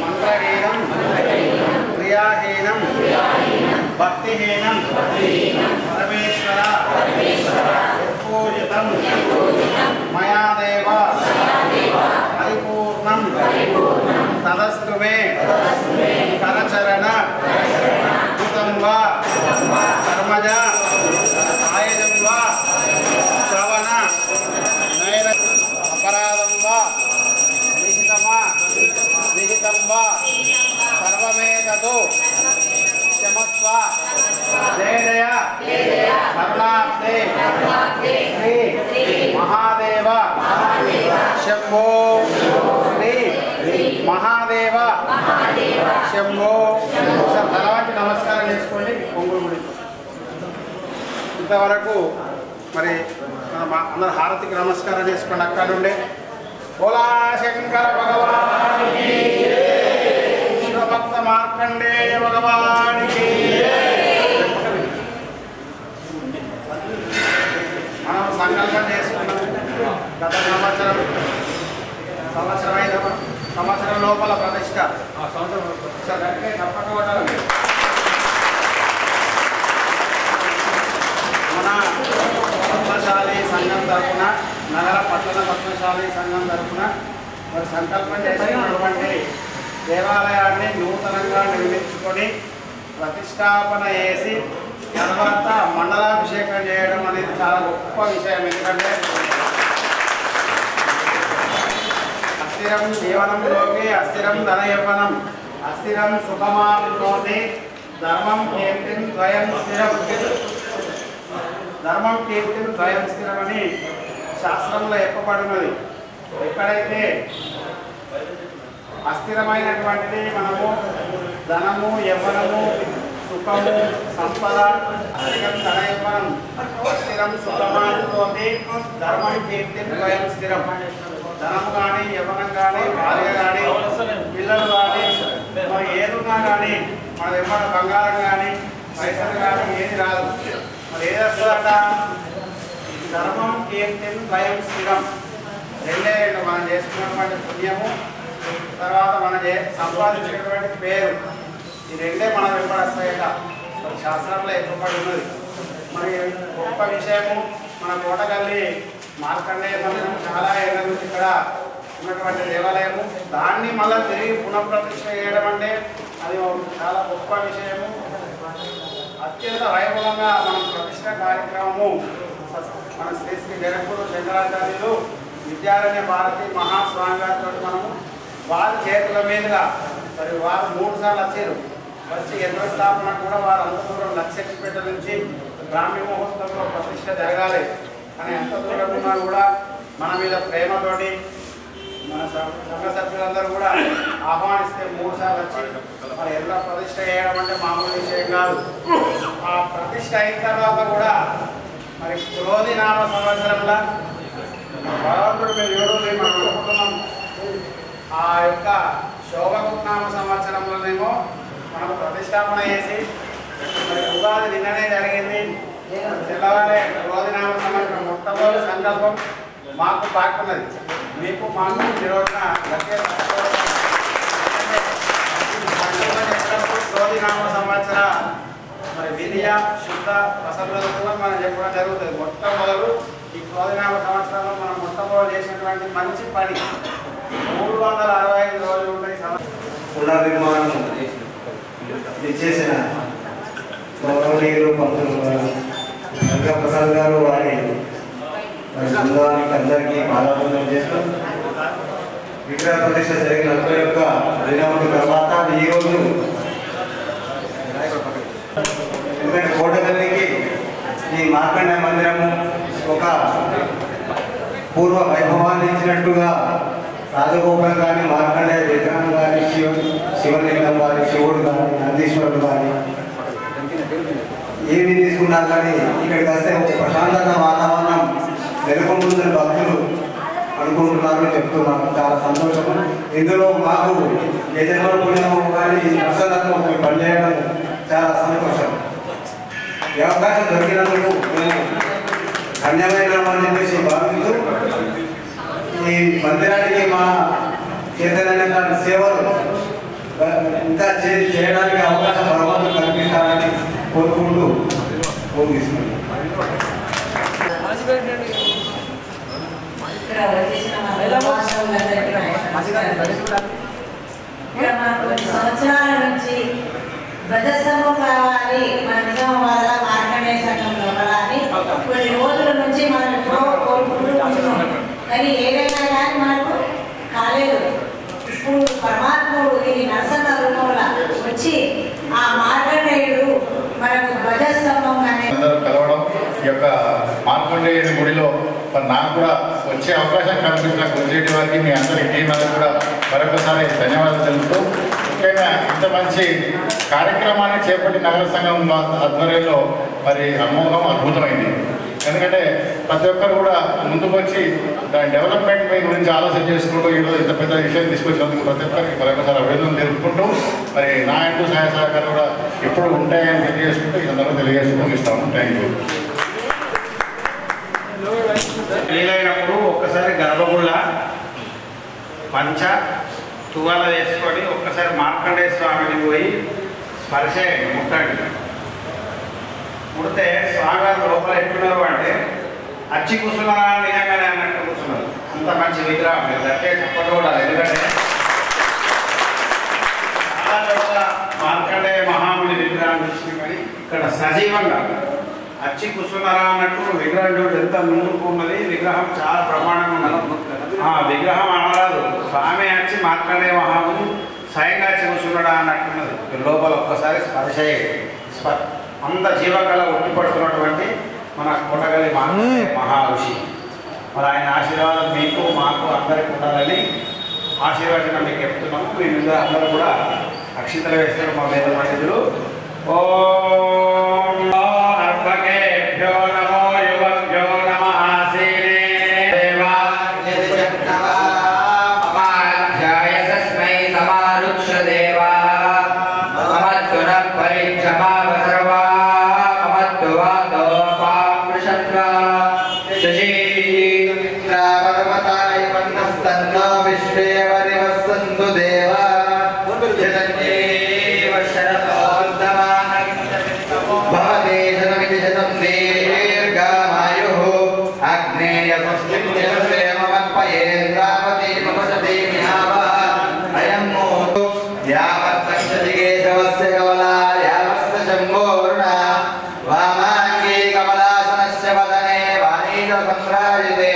[SPEAKER 3] మంత్రహీనం క్రియాహీనం భక్తిహీనం పరమేశ్వర పూజితం మయా దేవ పరిపూర్ణం తదస్తు మే కరచరణ కృతం వా కర్మజ ఆయుధం వా శ్రవణ నయన అపరాధం వా విహితం వా సర్వమేతదు క్షమస్వ జయ కరుణాబ్దే శ్రీ మహాదేవ శంభో శ్రీ మహాదేవ శంభో తలవంటి నమస్కారం ఇంతవరకు మరి అందరు హారతికి నమస్కారం చేసుకోండి. అక్కడ నుండి ఓలా శంకర భగవానికి, శివభక్త మార్కండేయ భగవానికి. మనం సంకల్పం చేసుకున్నాం గత సంవత్సరం లోపల ప్రతిష్ట తప్పకుండా మన పద్మశాలి సంఘం తరఫున, నగర పట్టణ పద్మశాలి సంఘం తరఫున మరి సంకల్పం చేసినటువంటి దేవాలయాన్ని నూతనంగా నిర్మించుకొని ప్రతిష్టాపన చేసి తర్వాత మండలాభిషేకం చేయడం అనేది చాలా గొప్ప విషయం. ఎందుకంటే అస్థిరం జీవనంలోకి అస్థిరం ధన యవ్వనం, అస్థిరం సుఖమాప్నోతి, ధర్మం కీర్తిం ద్వయం స్థిరం, ధర్మం కీర్తిం ద్వయం స్థిరం అని శాస్త్రంలో చెప్పబడినది. ఎక్కడైతే అస్థిరమైనటువంటిది మనము ధనము, యవ్వనము, సుఖము, సంపద, అస్థిరం ధన యవ్వనం, అస్థిరం సుఖమాప్నోతి, ధర్మం కీర్తిం ద్వయం స్థిరం. ధనము కానీ, యవ్వనం కానీ, భార్య కానీ, పిల్లలు కానీ, మరి ఏదున్నా కానీ మన ఎవ్వడ బంగారం కానీ, పైసలు కానీ ఏది రాదు. మరి ఏది వస్తుందట? ధర్మం కీర్తిం ద్వయం స్థిరం. రెండే రెండు, మనం చేసుకున్నటువంటి పుణ్యము, తర్వాత మనం సంపాదించినటువంటి పేరు, ఈ రెండే మనం ఎప్పుడు వస్తాయట. మరి శాస్త్రంలో చెప్పబడి ఉన్నది. మరి గొప్ప విషయము, మన కోటగల్లి మార్కండేయ మందిరం చాలా ఏళ్ళ నుంచి ఇక్కడ ఉన్నటువంటి దేవాలయము, దాన్ని మళ్ళీ తిరిగి పునఃప్రతిష్ఠ చేయడం అంటే అది చాలా గొప్ప విషయము. అత్యంత వైభవంగా మనం ప్రతిష్ట కార్యక్రమము మన శ్రీ శ్రీ జగద్గురు శంకరాచార్యులు విద్యారణ్య భారతి మహాస్వామి గారితో మనము వారి చేతుల మీదుగా మరి వారు 3 సార్లు వచ్చారు. వచ్చి యంత్రస్థాపన కూడా వారు అంత దూరం లక్షపేట నుంచి బ్రాహ్మీ మహోత్సవంలో ప్రతిష్ట జరగాలి అని ఎంత దూరం ఉన్నా కూడా మన మీద ప్రేమతోటి మన సంఘ సభ్యులందరూ కూడా ఆహ్వానిస్తే 3 సార్లు వచ్చి మరి ఎంత ప్రతిష్ట చేయడం అంటే మామూలు విషయం కాదు. ఆ ప్రతిష్ట అయిన తర్వాత కూడా మరి క్రోధి నామ సంవత్సరంలో భగవంతుడు మేము ఎవరు మనం అనుకుంటున్నాం. ఆ యొక్క శోభకృత్నామ సంవత్సరంలోనేమో మనం ప్రతిష్టాపన చేసి మరి ఉగాది నిన్ననే జరిగింది. తెల్లవారే క్రోధినామ సంవత్సరం మొట్టమొదటి సంకల్పం మాకు బాగున్నది, మీకు మాకు ఈరోజున క్రోధినామ సంవత్సర మరి విద్య శుద్ధ ప్రసన్నతలో మనం చెప్పడం జరుగుతుంది. మొట్టమొదలు ఈ క్రోధినామ సంవత్సరంలో మనం మొట్టమొదలు చేసినటువంటి మంచి పని 365 రోజులు ఉంటాయి.
[SPEAKER 4] పునర్నిర్మాణం చేసిన గౌరవనీయులు పంతులు ప్రసాద్ గారు వారి బృందానికి అందరికీ పాదాభివందనం చేస్తూ విగ్రహ ప్రతిష్ట జరిగిన 41 దినముల తర్వాత ఈరోజు ఎందుకంటే కోటగల్లికి ఈ మార్కండేయ మందిరము ఒక పూర్వ వైభవాన్ని ఇచ్చినట్టుగా రాజగోపురం కానీ, మార్కండేయ విగ్రహం కానీ, శివలింగం కానీ, శివుడు కానీ, నందీశ్వరుడు కానీ ఏమి తీసుకున్నా కానీ ఇక్కడికి వస్తే ఒక ప్రశాంతత వాతావరణం నెలకొంటుందని భక్తులు అనుకుంటున్నారు, చెప్తున్నారు. చాలా సంతోషం. ఇందులో మాకు యజమాన పుణ్యం కానీ ప్రసన్నతను పనిచేయడం చాలా సంతోషం. ఈ అవకాశం దొరికినందుకు మేము ధన్యవాదాలు చెప్పేసి భావిస్తూ ఈ మందిరానికి మా చేతనైన సేవలు ఇంకా చేయడానికి అవకాశం భగవంతుడు కల్పిస్తారని కోరుకుంటూ ముగిస్తున్నాను.
[SPEAKER 5] సంవత్సరాల నుంచి ధ్వజస్తంభం కావాలి మన నిజాం వల్ల మార్కండేయ సంఘం లోపల అని కొన్ని రోజుల నుంచి మనం కోరుకుంటూ ఉంటున్నాం. కానీ ఏదైనా కానీ మనకు కాలేదు. ఇప్పుడు పరమాత్ముడు ఇది నరసన్న రూపంలో వచ్చి ఆ మార్కండేయుడు మనకు ధ్వజస్తంభం
[SPEAKER 6] కలవడం ఈ యొక్క మార్కండేయుని గుడిలో నాకు కూడా వచ్చే అవకాశం కల్పించిన గురిజేటి వారికి మీ అందరి టీం అందరూ కూడా మరొకసారి ధన్యవాదాలు తెలుపుతూ ఇప్పటికైనా ఇంత మంచి కార్యక్రమాన్ని చేపట్టి నగర సంఘం ఆధ్వర్యంలో మరి అమోఘం అద్భుతమైంది. ఎందుకంటే ప్రతి ఒక్కరు కూడా ముందుకు వచ్చి దాని డెవలప్మెంట్ మీ గురించి ఆలోచన చేసుకుంటూ ఈరోజు ఇంత పెద్ద విషయం తీసుకొచ్చినందుకు ప్రతి ఒక్కరికి మరొకసారి అభివృద్ధులు తెలుపుకుంటూ మరి నా ఇంటూ సహాయ సహకారం కూడా ఎప్పుడు ఉంటాయని తెలియజేసుకుంటూ ఇదంతా తెలియజేసుకుంటూ ఇస్తాము. Thank you.
[SPEAKER 3] వీలైనప్పుడు ఒక్కసారి గర్భగుళ్ళ పంచ తువాల వేసుకొని ఒక్కసారి మార్కండేయ స్వామిని పోయి స్పర్శ ముట్టండి. ముడితే స్వామివారి లోపల ఎట్టున్నారు అంటే అచ్చి కూర్చున్నారా నిజంగానే అన్నట్టు కూర్చున్నారు. అంత మంచి విగ్రహం అంటే చెప్పడం కూడా. ఎందుకంటే చాలా చోట్ల మార్కండేయ మహాముని విగ్రహం చూసి కానీ ఇక్కడ సజీవంగా అచ్చి కూర్చున్నారా అన్నట్టు విగ్రహం చూడు ఎంత ముందుకు ఉన్నది. విగ్రహం చాలా ప్రమాణంగా ఉన్నది. విగ్రహం అనరాదు, స్వామి వచ్చి మార్కండేయ మహాముని స్వయంగా అచ్చి కూర్చున్నాడా అన్నట్టున్నది. లోపల ఒక్కసారి స్పర్శ అంత జీవకళ ఉట్టిపడుతున్నటువంటి మన కోటగల్లి మహా ఋషి. మరి ఆయన ఆశీర్వాదం మీకు మాకు అందరికీ ఉండాలని ఆశీర్వచనం మీకు చెప్తున్నాము. మీ మీద అందరూ కూడా అక్షింతలు వేస్తారు మా వేద పండితులు. ఓం అర్భకేభ్యో నమో యువభ్యో నమః ఆసీనే
[SPEAKER 7] దేవాధ్యాయ తస్మై సమారుక్ష దేవా మమద్గుణ పరిచమావసర్వా మమద్వాదో పాపృషత్వా శశీంద్రాపర్వతాయ వన్నస్తన్నో విశ్వేవరివస్సంతు దేవా జగన్యేవ శరతోత్తమాః భవతే శతమితి శతం దీర్ఘమాయుః అగ్నేయ స్వస్తిమేమవత్పయేంద్రావతి మపసతి మిహావః అయం మోదు యావత్తక్షదిగేశవస్య కమలా యావస్త శంభోర్ణ వామాంగే కమలాసనస్య వదనే వాణీత సంభ్రాజితే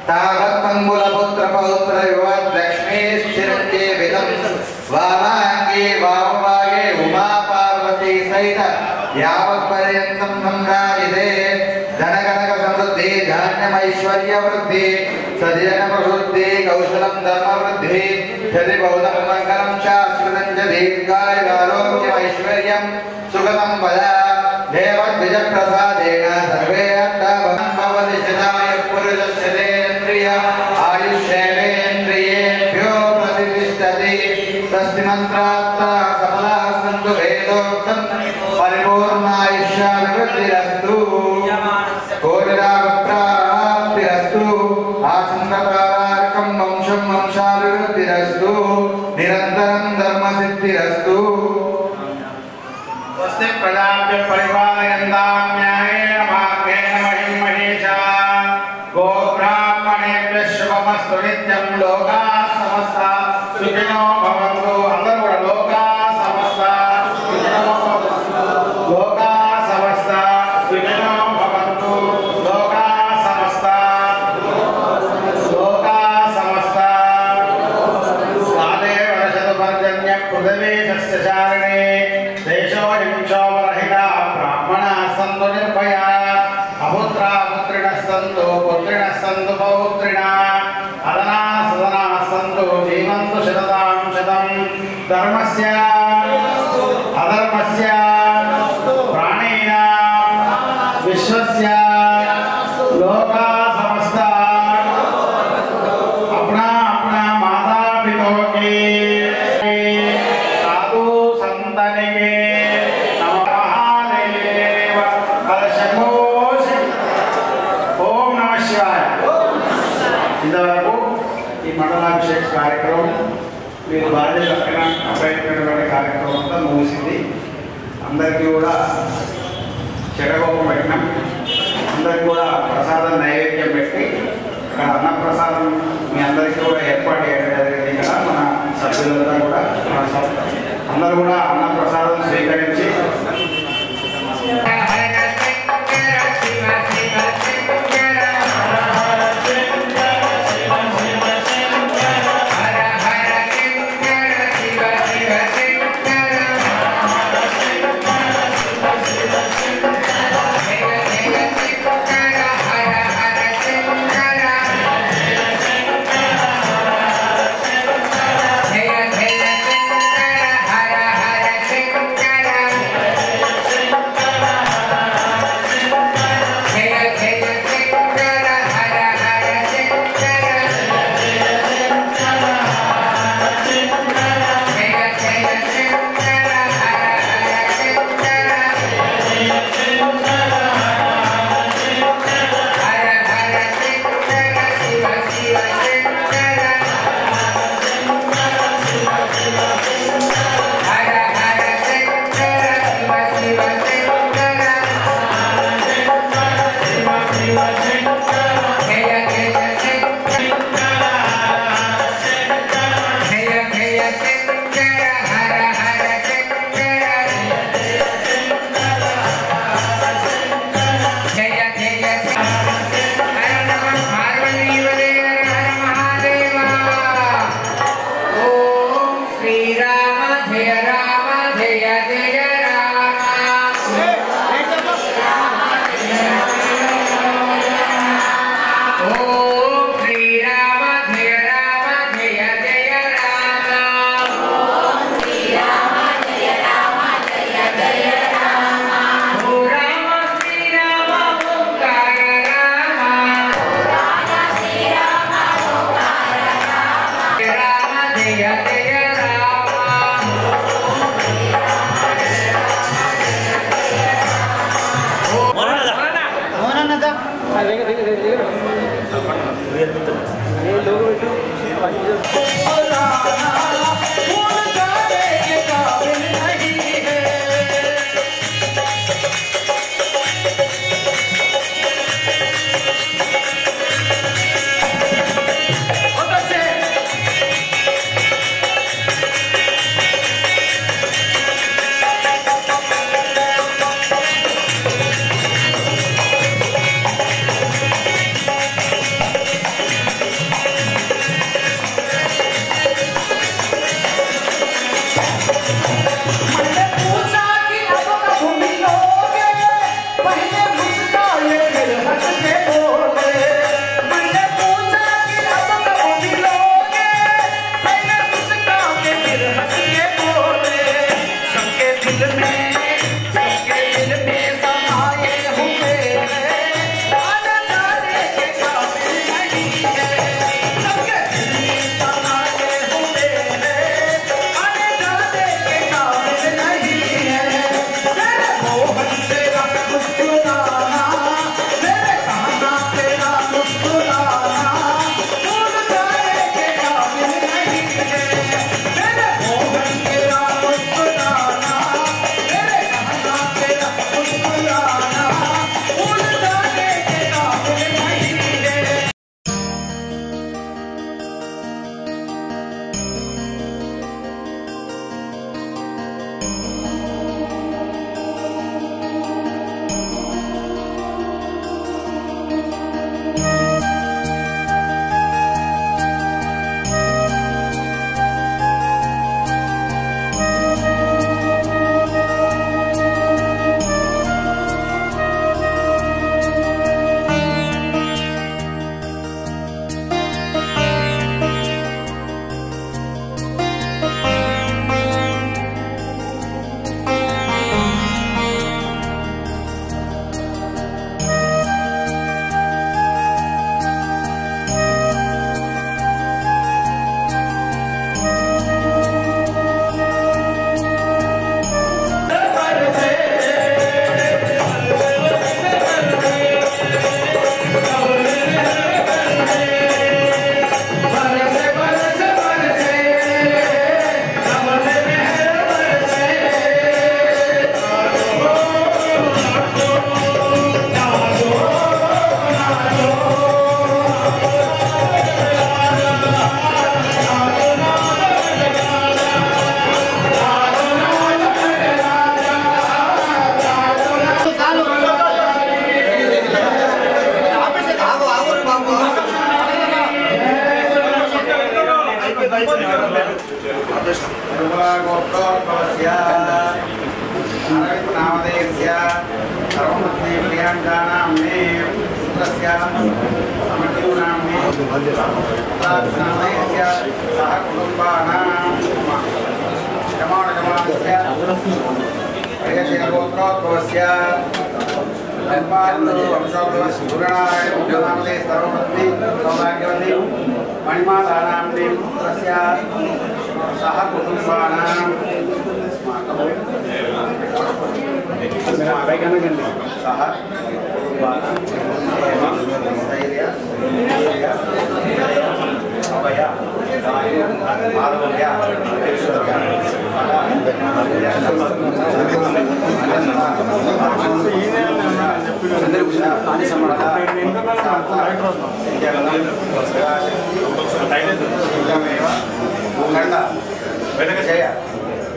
[SPEAKER 7] తావత్మంగులపుత్ర పౌత్ర యువద్లక్ష్మీశ్చిరంజే విదం వామాంగే వామభాగే ఉమా పార్వతీ సహిత యావత్పర్యంతం సంభ్రాజితే ధనగణక సమృద్ధి ధాన్యమైశ్వర్య వృద్ధి సజన ప్రవృద్ధి కౌశలం ధర్మ వృద్ధి చది బౌద్ధం మంగళం శాశ్వతం చ దీర్ఘాయురారోగ్యమైశ్వర్యం సుఖతం వద దేవద్విజ ప్రసాదేన సర్వే అర్థం భవతి శతాయ పురుషస్యేంద్రియ ఆయుష్యేంద్రియేభ్యో ప్రతిష్టతి స్వస్తి మంత్రాత్త సఫలా సంతు వేదోక్తం పరిపూర్ణాయుష్యాభివృద్ధిరస్తు కోటిరాప్రాప్తిరస్తు ఆచంద్రతారార్కం వంశం వంశాభివృద్ధిరస్తు నిరంతరం ధర్మసిద్ధిరస్తు.
[SPEAKER 3] స్వస్తి ప్రజాభ్య పరిపాలయంతాం న్యాయేన మార్గేణ మహిం మహేషాః గోబ్రాహ్మణేభ్యః శుభమస్తు నిత్యం. లోకాః సమస్తాః సుఖినో భవంతు. అందరూ కూడా లోకాః సమస్తాః సుఖినో భవంతు. లోకాః సమస్తాః సుఖినో భవంతు. లోకాః సమస్తాః లోకాః సమస్తాః కాలే వర్షతు పర్జన్య పృథివీ సస్యశాలినీ దేశోऽयं క్షోభరహితः బ్రాహ్మణాः సంతు నిర్భయాः అపుత్రాः పుత్రిణः సంతు పుత్రిణः సంతు పౌత్రిణः అదనాः సదనాः సంతు జీవంతు శతతాం శతం. ధర్మస్య అధర్మస్య ప్రాణినాం విశ్వస్య లోకాः సమస్తాः అప్నా అప్నా మాతాపితో కి సాధు సంతనికే నమః మహాదేవ హరశంభో. ఓం నమః శివాయ. ఇంతవరకు ఈ మండలాభిషేక కార్యక్రమం మీరు భార్య లక్షణ అప్పయినటువంటి కార్యక్రమం అంతా ముగిసింది. అందరికీ కూడా చెరగోపం పెట్టినాం. అందరికీ కూడా ప్రసాదం నైవేద్యం పెట్టి ఇక్కడ అన్నప్రసాదం మీ అందరికీ కూడా ఏర్పాటు చేయడం జరిగింది. ఇక్కడ మన సభ్యులంతా కూడా అందరూ కూడా అన్నప్రసాదం స్వీకరించి
[SPEAKER 7] Hey,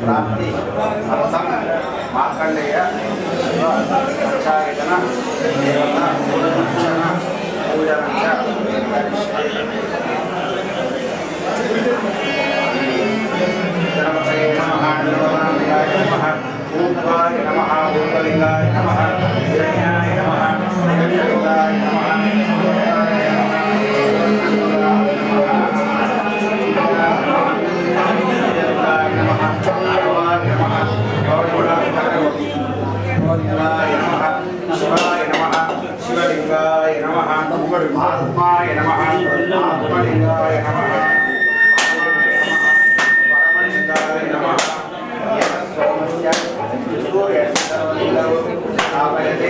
[SPEAKER 3] प्राप्ति अर्थम मार्कंडेय अच्छायतन देवता पूजन गणपतये नमः नमः ऊर्ध्वाय नमः ऊर्ध्वलिंगाय नमः हिरण्याय नमः हिरण्यलिंगाय नमः शिवाय नमः शिवलिंगाय नमः आत्माय नमः आत्मलिंगाय नमः परमलिंगाय नमः सोमस्य सूर्यस्य सर्वलिंगौ स्थापयते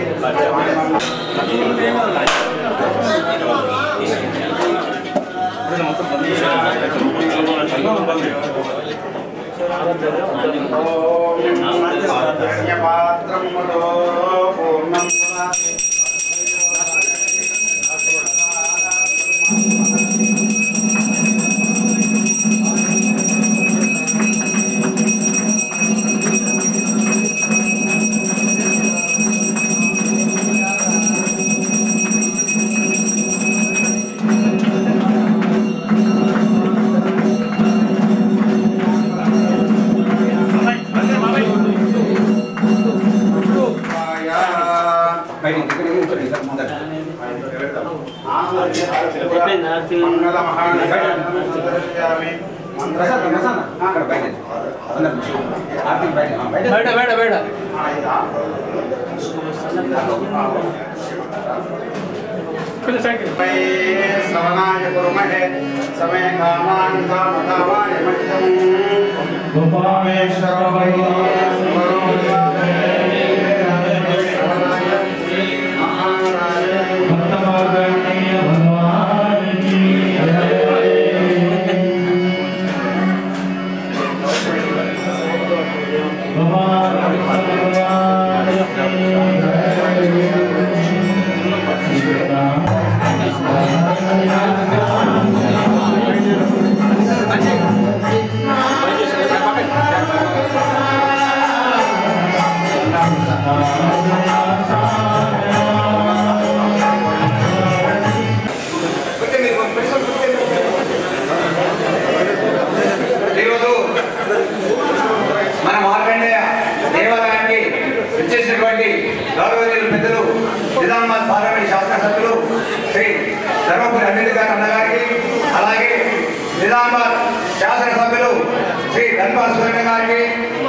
[SPEAKER 3] మంగళ మహానగరామి శ్రవణాయ కుర్మహే సమయ కామాన్ కామకామాయ మధ్యం
[SPEAKER 7] మన మార్కండేయ దేవాలయానికి ఇచ్చేసినటువంటి గౌరవనీయులు పెద్దలు నిజామాబాద్ పార్లమెంట్ శాసనసభ్యులు శ్రీ ధర్మపురి అరవింద్ గారు అన్నగారికి, అలాగే నిజామాబాద్ శాసనసభ్యులు శ్రీ ధన్పాల్ సురేణ గారికి,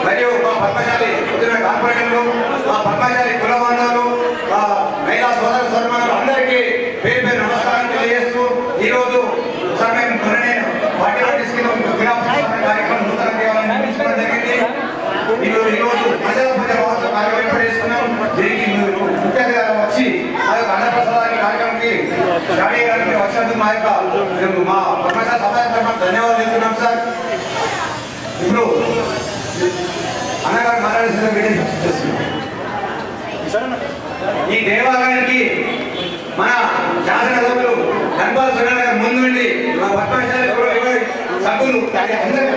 [SPEAKER 7] మరియు మా పద్మశాలి ఉద్యోగ కార్పొరేటర్లు, మా పద్మశాలి కుల బాంధవులు, మా మహిళా సోదర సోదరులు అందరికీ పేరు పేరు నమస్కారం తెలియజేస్తూ ఈరోజు కార్యక్రమం నూతన దేవాలయం నిర్మించడం జరిగింది. ఈరోజు ప్రజల ఏర్పడేసుకున్నాం. దీనికి ముఖ్యంగా వచ్చి ఆ యొక్క అన్నప్రసాదానికి కార్యక్రమానికి జాడీ గారికి వచ్చినందుకు మా పద్మశాలి సమాజం ధన్యవాదాలు చెప్తున్నాం సార్. ఇప్పుడు అన్నగారు మాట్లాడాల్సిన ఈ దేవాలయానికి మన శాసనసభ్యులు ధన్పాల్ సురేణ గారు ముందుండి మా పద్మశాలి సభ్యులు అందరికీ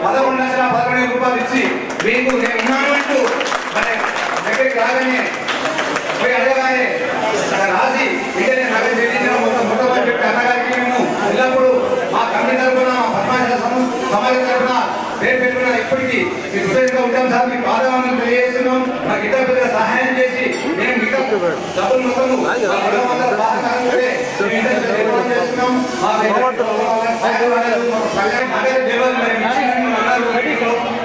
[SPEAKER 7] 11,11,000 రూపాయలు ఇచ్చి మీకు నేను ఉన్నాను అంటూ దగ్గరికి రాగానే పోయి అడగగానే రాసి ఇంటనే నగదు చెల్లించిన మొట్టమొదటి పెట్టి అన్నగారికి మేము ఎల్లప్పుడూ మా కమిటీ తరఫున మా పద్మశాలి సమాజం తరఫున పేరు పెట్టుకున్న ఇప్పటికీ మీ హృదయంగా ఉంటాం సార్. మీకు ఆదరణ తెలియజేస్తున్నాం. మాకు ఇతర పెద్దగా సహాయం చేసి మేము మిగతా డబ్బులు మొత్తము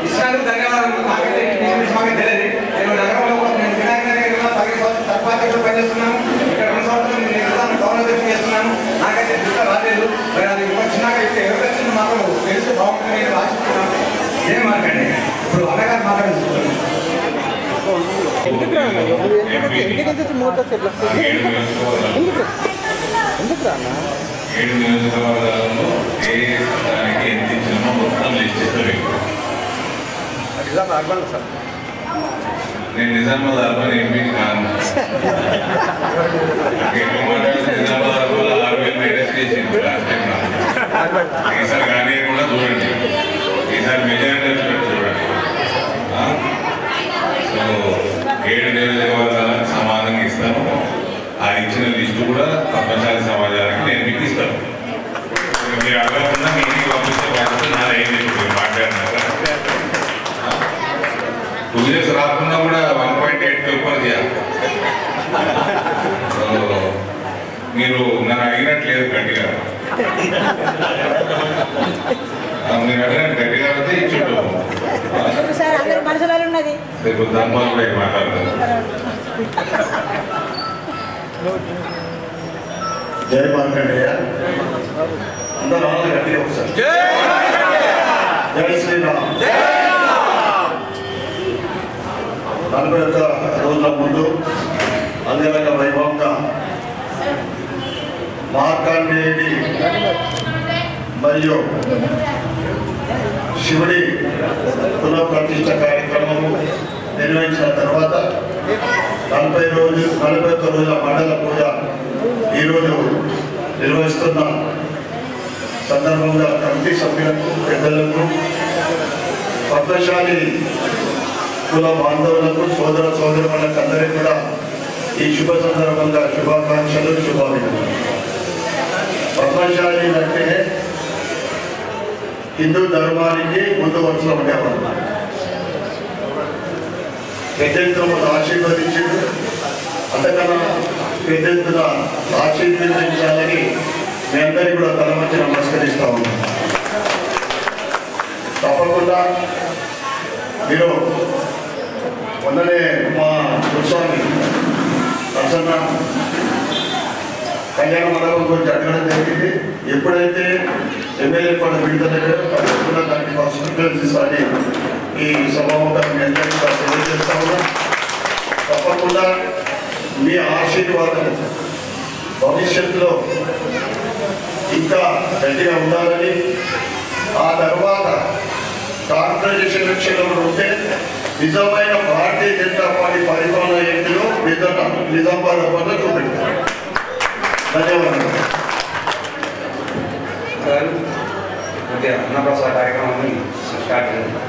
[SPEAKER 7] ఇచ్చినందుకు ధన్యవాదాలు. మాకు తెలియదు. నేను నగరంలో తక్కువ పనిచేస్తున్నాను. ఇక్కడ 2 సంవత్సరాలు నేను గవర్నర్ చేస్తున్నాను. నాకైతే దుఃఖ రాలేదు. మరి అది వచ్చినాక అయితే ఎవరికొచ్చింది మాకు తెలిసి బాగుంటుంది ఆశిస్తున్నాను. ఏం మాట్లాడండి. ఇప్పుడు అన్నగారు మాట్లాడుతున్నాను.
[SPEAKER 8] 7 నియోజకవర్గాలలో ఏ దానికి ఎంత ఇచ్చినామో మొత్తం లిస్ట్ ఇస్తారు. నేను నిజామాబాద్ అర్బన్ ఎంపీ కాను. నిజామాబాద్ అర్బన్ 6,000 మైనస్ చేసింది లాస్ట్ టైం. ఈసారి కానీ కూడా చూడండి. ఈసారి మెజారిటీ చూడండి. సో 7 నియోజకవర్గాలకు సమానంగా ఇస్తాను. ఆ ఇచ్చిన లిస్టు కూడా పద్మశాలి సమాజానికి నేను మీకు ఇస్తాను. మీరు అడగకుండా మీ ఇంటికి పంపిస్తే బాధ్యత నా అయింది. మీరు మాట్లాడినాక 2 years రాకుండా కూడా 1.8 రూపాయలు చేయాలి. మీరు నన్ను అడిగినట్లేదు గట్టిగా. మీరు అడిగినట్టు గట్టిగా అయితే ఇచ్చుంటు రేపు ధన్పాల్ కూడా మాట్లాడతారు.
[SPEAKER 9] జై మార్కండేయ. అందరూ గట్టిగా ఒకసారి జై శ్రీరామ్. 41 రోజుల ముందు అంగరంగ వైభవంగా మార్కండేయుడి మరియు శివుడి పునఃప్రతిష్ఠ కార్యక్రమము నిర్వహించిన తర్వాత 41 రోజుల మండల పూజ ఈరోజు నిర్వహిస్తున్న సందర్భంగా కమిటీ సభ్యులకు, పెద్దలకు, పద్మశాలి కుల బాంధవులకు, సోదర సోదరులకు అందరికీ కూడా ఈ శుభ సందర్భంగా శుభాకాంక్షలు, శుభాభినందనలు. పద్మశాలి అంటే హిందూ ధర్మానికి ముందు వరుసలో ఉండేవారు. పెద్దలు ఆశీర్వదించారు. అంతకన్నా పెద్ద ఎత్తున ఆశీర్వదించాలని మీ అందరికీ కూడా తల వంచి నమస్కరిస్తా ఉన్నాం. తప్పకుండా మీరు మొన్ననే మా గురుస్వామి ప్రసన్న కళ్యాణ మండపం గురించి అడగడం జరిగింది. ఎప్పుడైతే ఎమ్మెల్యే పని విడుదల తప్పకుండా దానికి ఫస్ట్ ఈ సభాముఖం మీ అందరికీ కూడా తెలియజేస్తా ఉన్నాం. తప్పకుండా మీ ఆశీర్వాదం భవిష్యత్తులో ఇంకా గట్టిగా ఉండాలని, ఆ తర్వాత కాన్ఫరెన్షన్ విషయంలో ఉంటే నిజమైన భారతీయ జనతా పార్టీ పరిపాలన ఏంటిలో నిజామాబాద్ చూపెట్టారు. ధన్యవాదాలు.
[SPEAKER 7] అన్నప్రసాద కార్యక్రమాన్ని స్టార్ట్ చేయాలి.